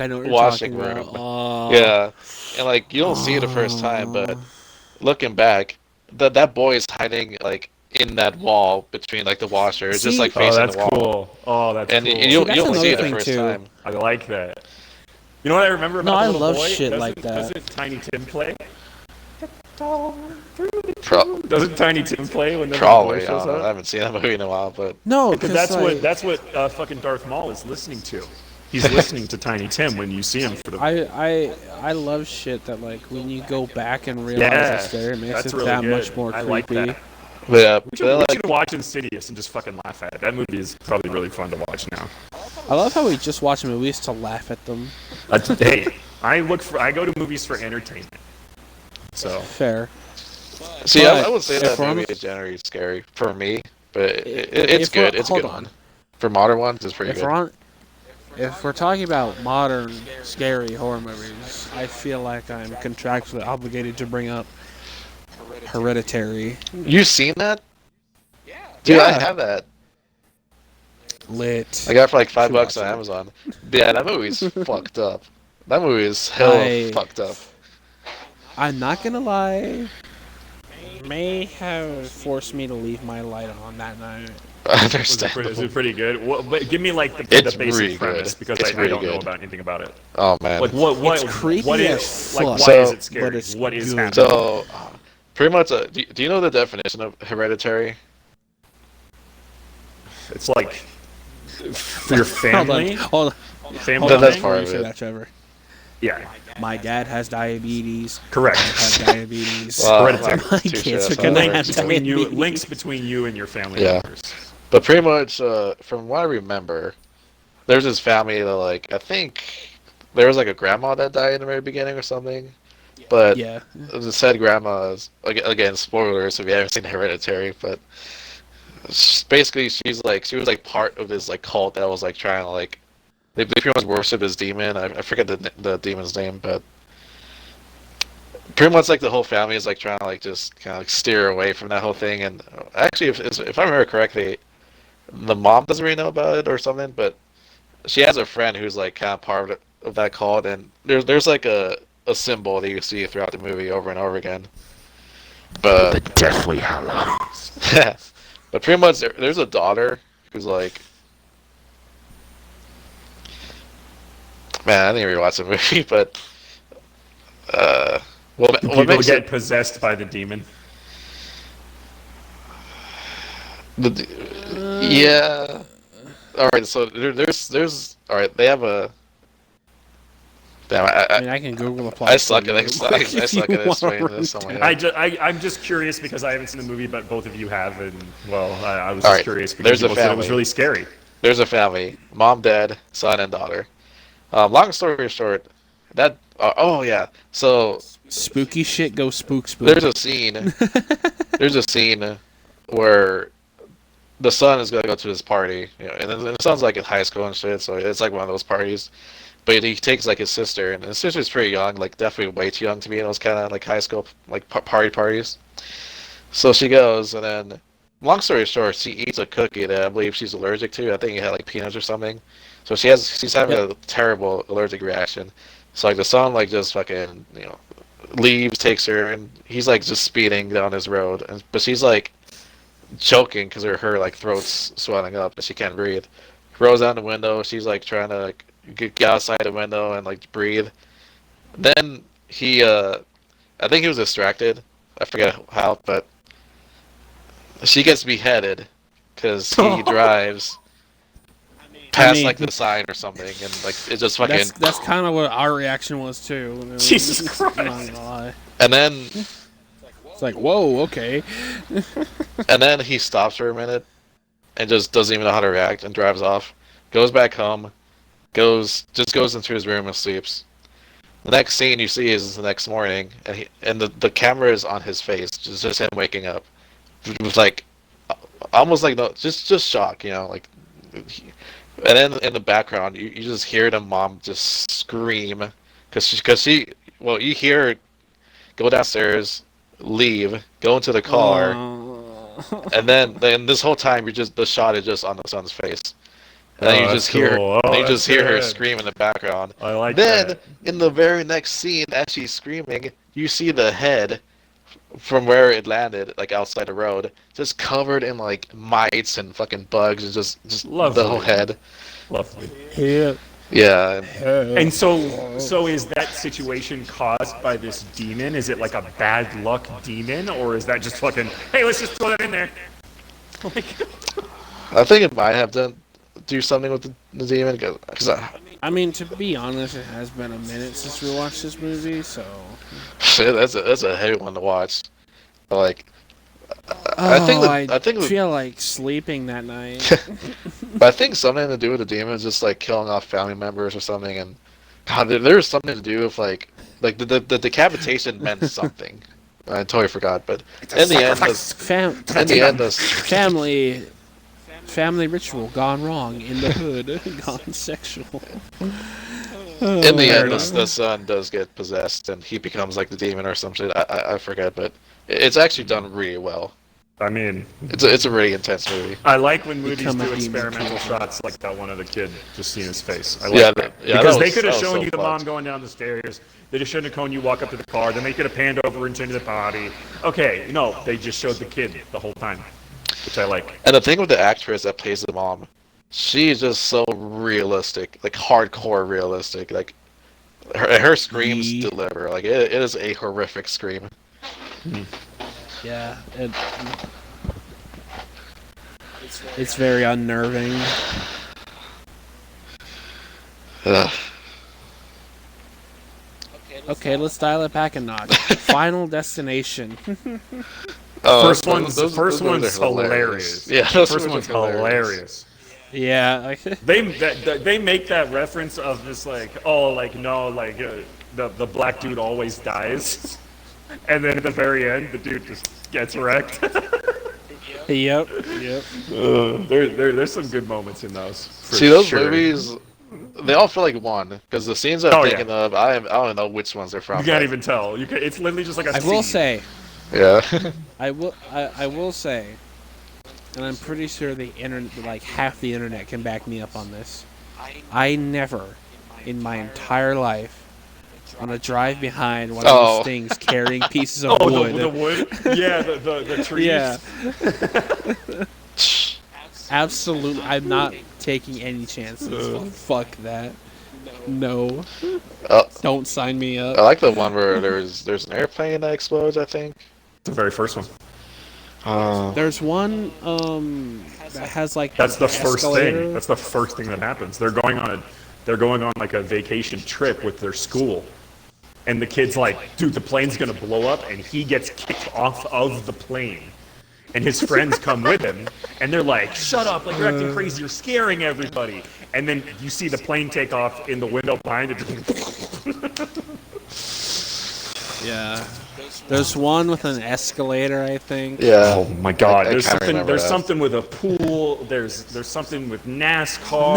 know what you're washing talking room. about. Yeah, and like you don't see it the first time, but looking back, that boy is hiding like in that wall between like the washer, it's just like Oh, facing that's the wall. cool. Oh, that's And cool. you that's don't see it another the thing, first too. time. I like that. You know what I remember about No, I the little love boy? shit like that. Doesn't Tiny Tim play? Pro- Doesn't Tiny Tim play when the little Probably, boy I shows don't know. I up? haven't seen that movie in a while, but No, Because because that's what fucking Darth Maul is listening to. He's listening to Tiny Tim when you see him for the. I love shit that like when you go back and realize Yeah, it's there, it makes that's it really that good. much more I creepy. like that. yeah, We should watch Insidious and just fucking laugh at it. That movie is probably really fun to watch now. I love how we just watch movies to laugh at them. Hey, I go to movies for entertainment. So Fair. see, But I would say if that we're on movie the- is generally scary for me, but it's If we're- good. It's a hold good on. one. For modern ones, it's pretty If good. if we're talking about modern scary horror movies, I feel like I'm contractually obligated to bring up Hereditary. You seen that? Dude, I Yeah. have that. Lit. I got it for like $5 Should on watch it. Amazon. Yeah, that movie's fucked up. That movie is hell fucked up. I'm not gonna lie. May have forced me to leave my light on that night. Understandable. is it pretty good? But give me like the It's basic really premise good. because It's I really don't know good. about anything about it. Oh man. Like what? It's creepy what as is like? fuck. Why So- is it scary? but it's What is good. happening? So, pretty much, do you know the definition of hereditary? It's like for your family. Hold on. Family Hold on. That's thing? part Before you of say it. that, Trevor. Yeah, My dad has diabetes. correct. I have diabetes. Well, Hereditary. I'm My not too kids sure are that's how gonna that have works. between you, diabetes. links between you and your family Yeah. members. But pretty much, from what I remember, there's this family that, like, I think there was like a grandma that died in the very beginning or something. But Yeah. the said grandma is, again, spoilers if you haven't seen Hereditary, but basically she was like part of this like cult that was like trying to like they pretty much worship this demon. I forget the demon's name, but pretty much like the whole family is like trying to like just kind of like steer away from that whole thing. And actually, if I remember correctly, the mom doesn't really know about it or something, but she has a friend who's like kind of part of that cult, and there's like a symbol that you see throughout the movie over and over again. But Deathly Hallows. but pretty much there's a daughter who's like, man, I didn't even watch the movie, but what People makes get it possessed by the demon. yeah. All right, so there's all right. They have a damn. I mean, I can Google the plot. I suck at for you it. real quick I if suck you at wanna explaining run this. Oh my down- God. I'm just curious because I haven't seen the movie, but both of you have, and well, I was All just right, curious because there's a people said it was family. really scary. There's a family: mom, dad, son, and daughter. Long story short, that oh yeah. So Spooky shit go spook. there's a scene. There's a scene where the son is gonna go to his party, you know, and the son's like in high school and shit, so it's like one of those parties. But he takes like his sister, and his sister's pretty young, like definitely way too young to be in those kind of like high school like parties. So she goes, and then, long story short, she eats a cookie that I believe she's allergic to. I think it had like peanuts or something. So she's having a terrible allergic reaction. So like the son like just fucking leaves, takes her, and he's like just speeding down his road, but she's like choking because her like throat's swelling up and she can't breathe. Rolls down the window. She's like trying to like get outside the window and like breathe. Then I think he was distracted. I forget how, but she gets beheaded because he drives past like the sign or something, and like it just fucking. That's kind of what our reaction was too. I mean, Jesus I'm Christ. not gonna lie. And then It's like, whoa, okay. and then he stops for a minute and just doesn't even know how to react and drives off. Goes back home, goes into his room and sleeps. The next scene you see is the next morning, and the camera is on his face, just him waking up, with like almost like no, just shock, like. And then in the background, you just hear the mom just scream, because you hear her go downstairs, leave, go into the car, and then this whole time the shot is just on the son's face. And then you just hear her scream in the background. I like then, that. in the very next scene, as she's screaming, you see the head from where it landed, like outside the road, just covered in like mites and fucking bugs, and just Lovely. the whole head. Lovely. Yeah. Yeah. And so is that situation caused by this demon? Is it like a bad luck demon, or is that just fucking, hey, let's just throw that in there? Like, I think it might have do something with the demon, because I mean, to be honest, it has been a minute since we watched this movie, so. shit, that's a heavy one to watch. Like, I think feel like sleeping that night. but I think something to do with the demon is just like killing off family members or something, and God, there's something to do with like the decapitation meant something. I totally forgot, but in the end, Family ritual gone wrong in the hood, gone sexual. in the end, the son does get possessed and he becomes like the demon or some shit. I forget, but it's actually done really well. I mean, It's a really intense movie. I like when movies Become a do demon experimental too. shots like that one of the kid just seeing his face. I like Yeah, that. yeah, Because that they was- could have that was shown so you the fucked. mom going down the stairs. They just shouldn't have shown you walk up to the car. Then they could have panned over into the body. Okay, no, they just showed the kid the whole time, which I like. And the thing with the actress that plays the mom, she's just so realistic, like hardcore realistic. Like her screams Yee. deliver. Like it is a horrific scream. Yeah, it's very unnerving. Ugh. Okay, let's dial it back a notch. Final Destination. Oh, First one's those hilarious. Yeah, those First movies one's are hilarious. Yeah. They make that reference of this like, oh, like no, like the black dude always dies, and then at the very end the dude just gets wrecked. Yep. There's some good moments in those. For See, those sure. movies, they all feel like one. Because the scenes I'm Oh, thinking of, I don't know which ones they're from. You can't even tell. It's literally just like a I will scene. say, Yeah. I will say, and I'm pretty sure the internet, like half the internet, can back me up on this. I never, in my entire life, on a drive behind one of those things carrying pieces of wood. The wood. Yeah, the trees. Yeah. Absolutely, I'm not taking any chances. Fuck that. No. Don't sign me up. I like the one where there's an airplane that explodes, I think. The very first one. There's one that has like That's the an first escalator. thing. That's the first thing that happens. They're going on like a vacation trip with their school. And the kid's like, dude, the plane's gonna blow up, and he gets kicked off of the plane. And his friends come with him, and they're like, shut up, like, you're acting crazy, you're scaring everybody. And then you see the plane take off in the window behind it. Yeah. There's one with an escalator, I think. Yeah. Oh my god, I there's kinda something remember that. something with a pool, there's something with NASCAR.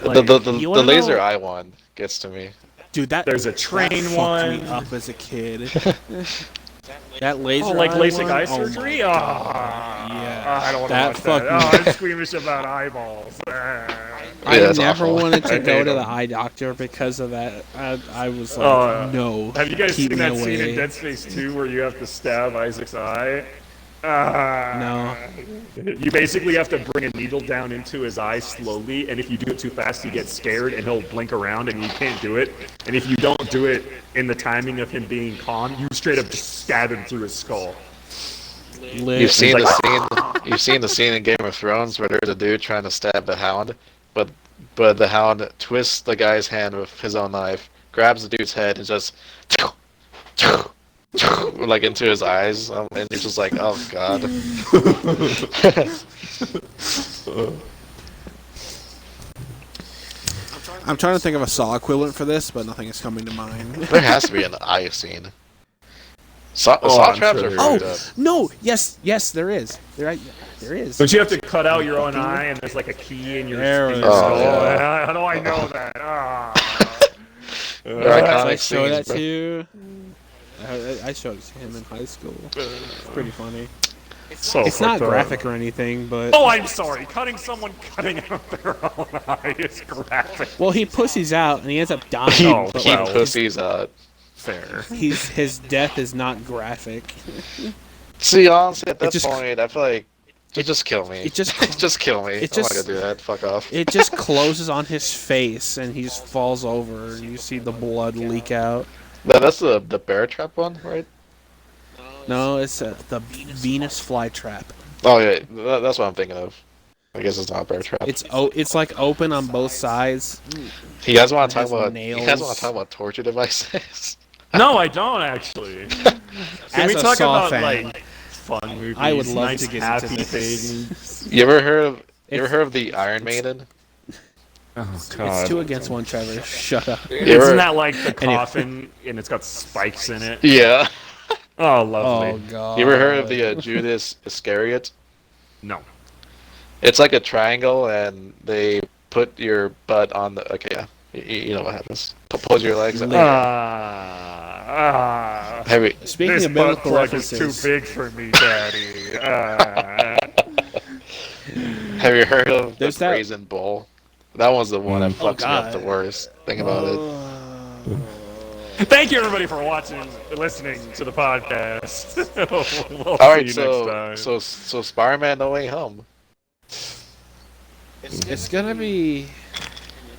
No. The You wanna laser know- eye one gets to me. Dude, There's a train that one. fucked me up as a kid. That laser Oh, like eye LASIK one? eye Oh my surgery? God. Yeah. I don't want to That watch fucked that. me. Oh, I'm squeamish about eyeballs. I that's never awful. wanted I to hate go to the them. eye doctor because of that. I was like, no. Have you guys keep seen me that away. scene in Dead Space 2 where you have to stab Isaac's eye? No. You basically have to bring a needle down into his eye slowly, and if you do it too fast, he gets scared and he'll blink around and you can't do it. And if you don't do it in the timing of him being calm, you straight up just stab him through his skull. Lit. You've seen like, the scene. You've seen the scene in Game of Thrones where there's a dude trying to stab the Hound, but the Hound twists the guy's hand with his own knife, grabs the dude's head, and just like into his eyes, and you're just like, oh god. I'm trying to think of a Saw equivalent for this, but nothing is coming to mind. There has to be an eye scene. Saw I'm traps sure are there fucked Oh up. no! Yes, there is. There is. Don't you have to cut out your own eye and there's like a key in your There it skull? is. Oh, yeah. How do I know that? They're Did iconic I show that scenes, bro. to you? I showed it to him in high school. It's pretty funny. So It's not fucked up. graphic or anything, but Oh, I'm sorry. Someone cutting out their own eye is graphic. well, he pussies out and he ends up dying. Oh, but He well. pussies out. Fair. his death is not graphic. See, honestly, at that just- point, I feel like just kill me. It just just kill me. it I'm not just- gonna do that. Fuck off. it just closes on his face and he just falls over and you see the blood leak out. That's the bear trap one, right? No, it's the Venus flytrap. Oh yeah, that's what I'm thinking of. I guess it's not a bear trap. It's like open on both sides. You guys want it to talk has about? nails. You guys want to talk about torture devices? No, I don't actually. Can As we a talk Saw about fan, like fun movies? I would love nice, to get happy into this. things? You ever heard of? You ever It's- heard of the Iron Maiden? Oh It's 2 against 1, Trevor. Shut up. You ever- Isn't that like the Anyway. coffin and it's got spikes in it? Yeah. Oh, lovely. Oh god. You ever heard of the Judas Iscariot? No. It's like a triangle, and they put your butt on the. Okay, yeah. You know what happens. Pose your legs. Lit. Have you? Speaking This of butt biblical plug is references, too big for me, Daddy. Have you heard of There's the that- Brazen Bull? That one's the one that Oh, fucks me up the God. worst. Think about it. Thank you, everybody, for watching, listening to the podcast. We'll All right, see you next time. so Spider-Man: No Way Home. it's gonna be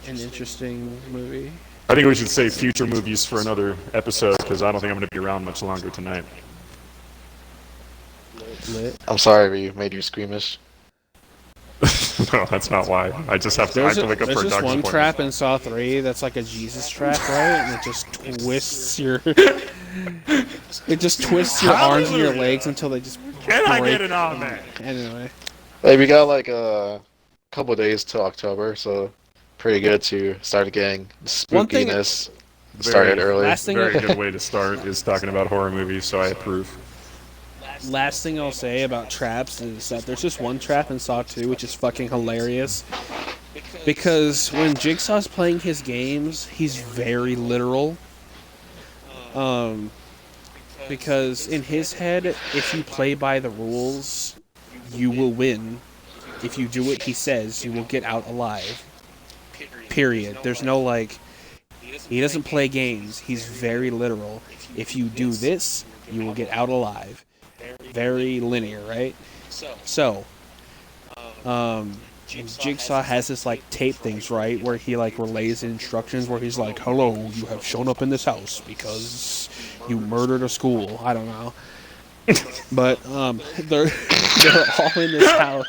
an interesting movie. I think we should save future movies for another episode because I don't think I'm going to be around much longer tonight. Lit. I'm sorry, we made you squeamish. No, that's not why. I just have to, I have to wake up There's for a this doctor's one appointment. trap in Saw 3 that's like a Jesus trap, right? And it just twists your... It just twists your arms and your Hallelujah. legs until they just Can I break. get an amen? Anyway. Hey, we got like a couple days till October, so pretty good to start getting One thing- spookiness started early. Last thing Very I- good way to start is talking about horror movies, so I approve. Last thing I'll say about traps is that there's just one trap in Saw 2 which is fucking hilarious. Because when Jigsaw's playing his games, he's very literal. Because in his head, if you play by the rules, you will win. If you do what he says, you will get out alive. Period. There's no like... He doesn't play games. He's very literal. If you do this, you will get out alive. Very linear, right? So, Jigsaw has this like tape things, right, where he like relays instructions where he's like, "Hello, you have shown up in this house because you murdered a school." I don't know, but they're all in this house.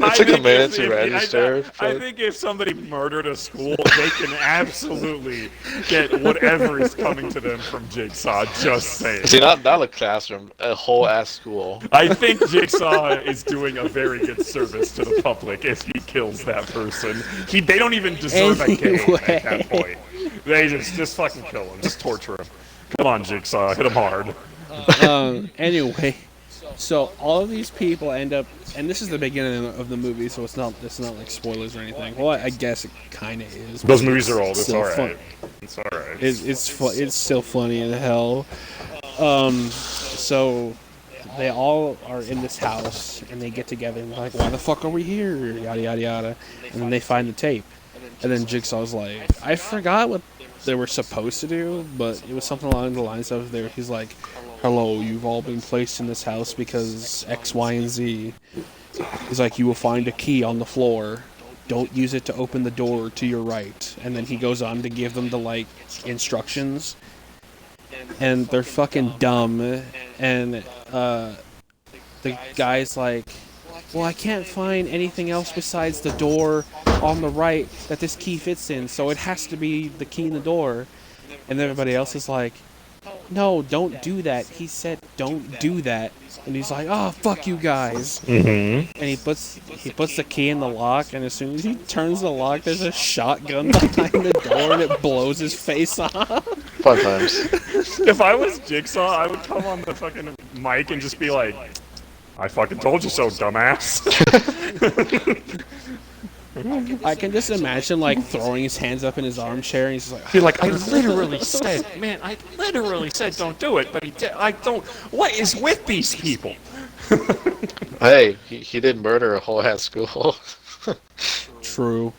It took a minute to register. I think if somebody murdered a school, they can absolutely get whatever is coming to them from Jigsaw. Just saying. See, not a classroom, a whole ass school. I think Jigsaw is doing a very good service to the public if he kills that person. They don't even deserve a game at that point. They just fucking kill him. Just torture him. Come on, Jigsaw, hit him hard. Anyway, so all of these people end up, and this is the beginning of the movie, so it's not like spoilers or anything. Well, I guess it kind of is. Those movies are old. It's still alright. fun. It's alright. It's still funny in hell. So they all are in this house and they get together and they're like, "Why the fuck are we here?" Yada yada yada. And then they find the tape, and then Jigsaw's like, "I forgot what they were supposed to do, but it was something along the lines of there." He's like, "Hello, you've all been placed in this house because X, Y, and Z." He's like, "You will find a key on the floor. Don't use it to open the door to your right." And then he goes on to give them the like instructions, and they're fucking dumb. And the guy's like, "Well, I can't find anything else besides the door on the right that this key fits in, so it has to be the key in the door." And everybody else is like, "No, don't do that. He said don't do that." And he's like, "Oh, fuck you guys." Mm-hmm. And he puts the key in the lock, and as soon as he turns the lock, there's a shotgun behind the door, and it blows his face off. Fun times. If I was Jigsaw, I would come on the fucking mic and just be like, "I fucking told you so, dumbass." I can just imagine like throwing his hands up in his armchair, and he's just like, Be like, "I literally said, man, I literally said don't do it, but he did. I don't. What is with these people?" Hey, he did murder a whole ass school. "True."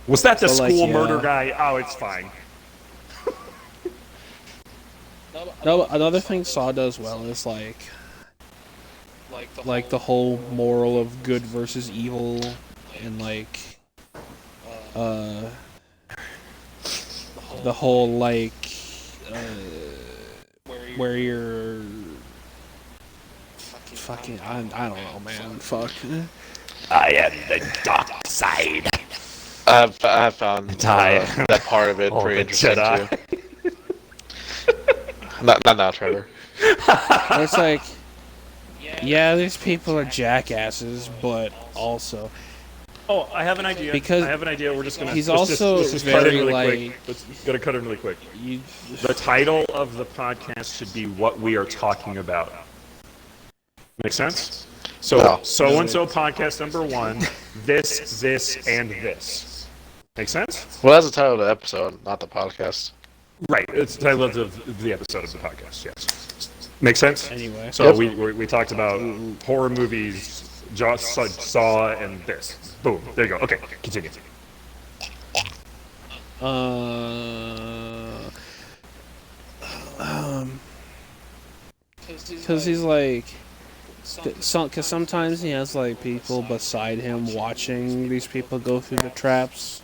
Was that the So, like, school yeah. murder guy? Oh, it's fine. No, another thing Saw does well is like the whole moral of good versus evil, and like the whole like where you're fucking I don't know, man. Fuck. I am the dark side. I have found that part of it Oh, pretty the interesting Jedi. too. Not now, Trevor. And it's like, yeah, these people are jackasses, but also Oh, I have an idea. Because I have an idea. We're just gonna. he's let's also just cut very, in really like- quick. Let's gotta cut in really quick. you. The title of the podcast should be "What We Are Talking About." Make sense? So, No. so and so podcast number 1. This, and this. Make sense? Well, that's the title of the episode, not the podcast. Right. It's the title of the episode of the podcast. Yes. Make sense? Anyway. So Yep. we talked about horror movies, Saw, and this. Boom. There you go. Okay. Continue. Because he's like, because sometimes he has like people beside him watching these people go through the traps,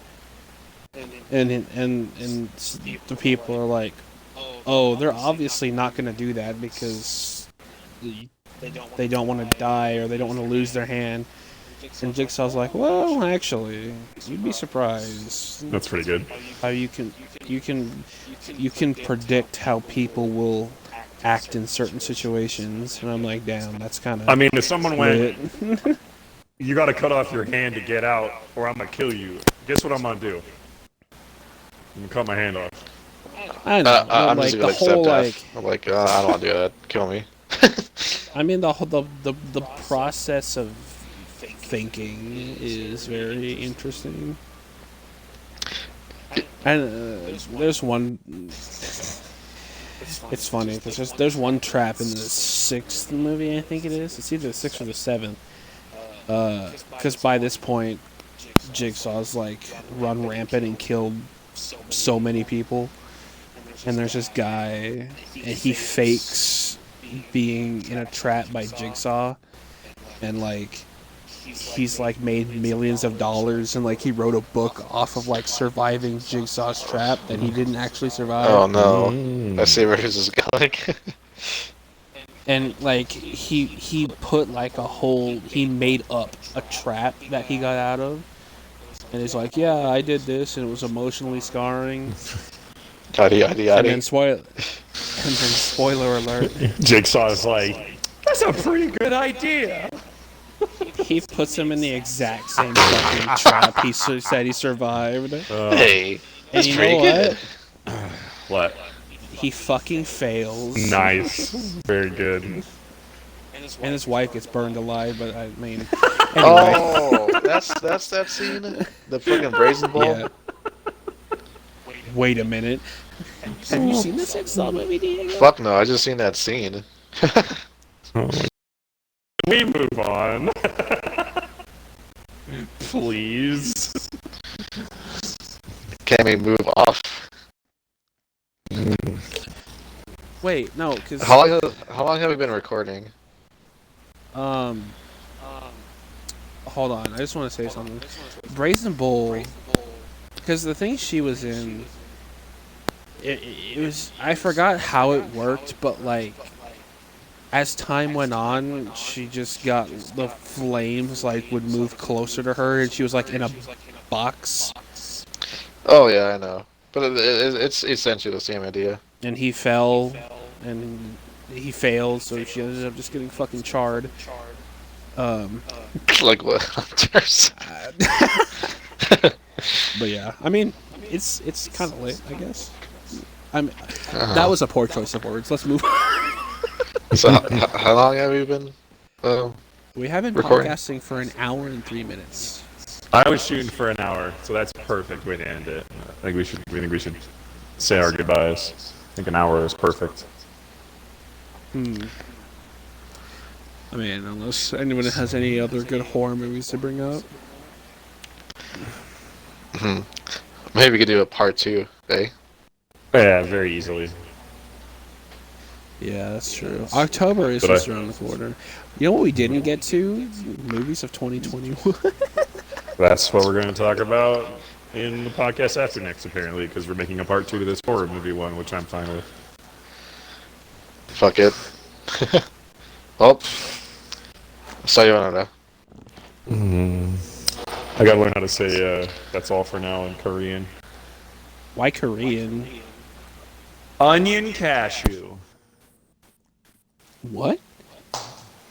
and the people are like, oh, they're obviously not gonna do that because they don't want to die or they don't want to lose their hand. And Jigsaw's like, well, actually, you'd be surprised That's pretty good. how you can predict how people will act in certain situations. And I'm like, damn, that's kind of. I mean, if someone went, lit. you got to cut off your hand to get out, or I'm gonna kill you. Guess what I'm gonna do? I'm gonna cut my hand off. I know, but, I'm like just the gonna whole accept like. death. I'm like, I don't want to do that. Kill me. I mean, the process of thinking is very interesting. And there's one. It's funny because there's one trap in the 6th movie, I think it is. It's either the 6th or the 7th. Because by this point, Jigsaw's like run rampant and killed so many people. And there's this guy, and he fakes being in a trap by Jigsaw, and like he's like made millions of dollars, and like he wrote a book off of like surviving Jigsaw's trap that he didn't actually survive. Oh no! I see where this is going. And like he put like he made up a trap that he got out of, and he's like, yeah, I did this, and it was emotionally scarring. And then spoiler alert. Jigsaw's like, that's a pretty good idea. He puts him in the exact same fucking trap he said he survived. Hey, And that's you pretty know good. What? He fucking fails. Nice. Very good. And his wife gets burned alive, but I mean... Anyway. Oh, that's that scene? The fucking brazen ball? Yeah. Wait a minute. Have you seen this Jigsaw movie, Diego? Fuck no, I just seen that scene. We move on. Please. Can we move off? Wait, no, because... How long have we been recording? Hold on, I just want to say something. Brazen Bull... Because the thing she was in... It was... I forgot how it worked, but like... As time went on, she just got... The flames, like, would move closer to her, and she was, like, in a box. Oh yeah, I know. But it's essentially the same idea. And he fell, and he failed, so she ended up just getting fucking charred. Like what? Hunters? But yeah, I mean, it's kind of lit, I guess. That was a poor choice of words. Let's move on. So how long have we been? We have been recording? podcasting for an hour and 3 minutes. I was shooting for an hour, so that's a perfect way to end it. I think we should say our goodbyes. I think an hour is perfect. I mean, unless anyone has any other good horror movies to bring up. Maybe we could do a part 2, eh? Yeah, very easily. Yeah, that's true. October is just around the corner. You know what we didn't get to? Movies of 2021. That's what we're going to talk about in the podcast after next, apparently, because we're making a part 2 to this horror movie one, which I'm fine with. Fuck it. Well, sayonara. I gotta learn how to say that's all for now in Korean. Why Korean? Onion cashew. What?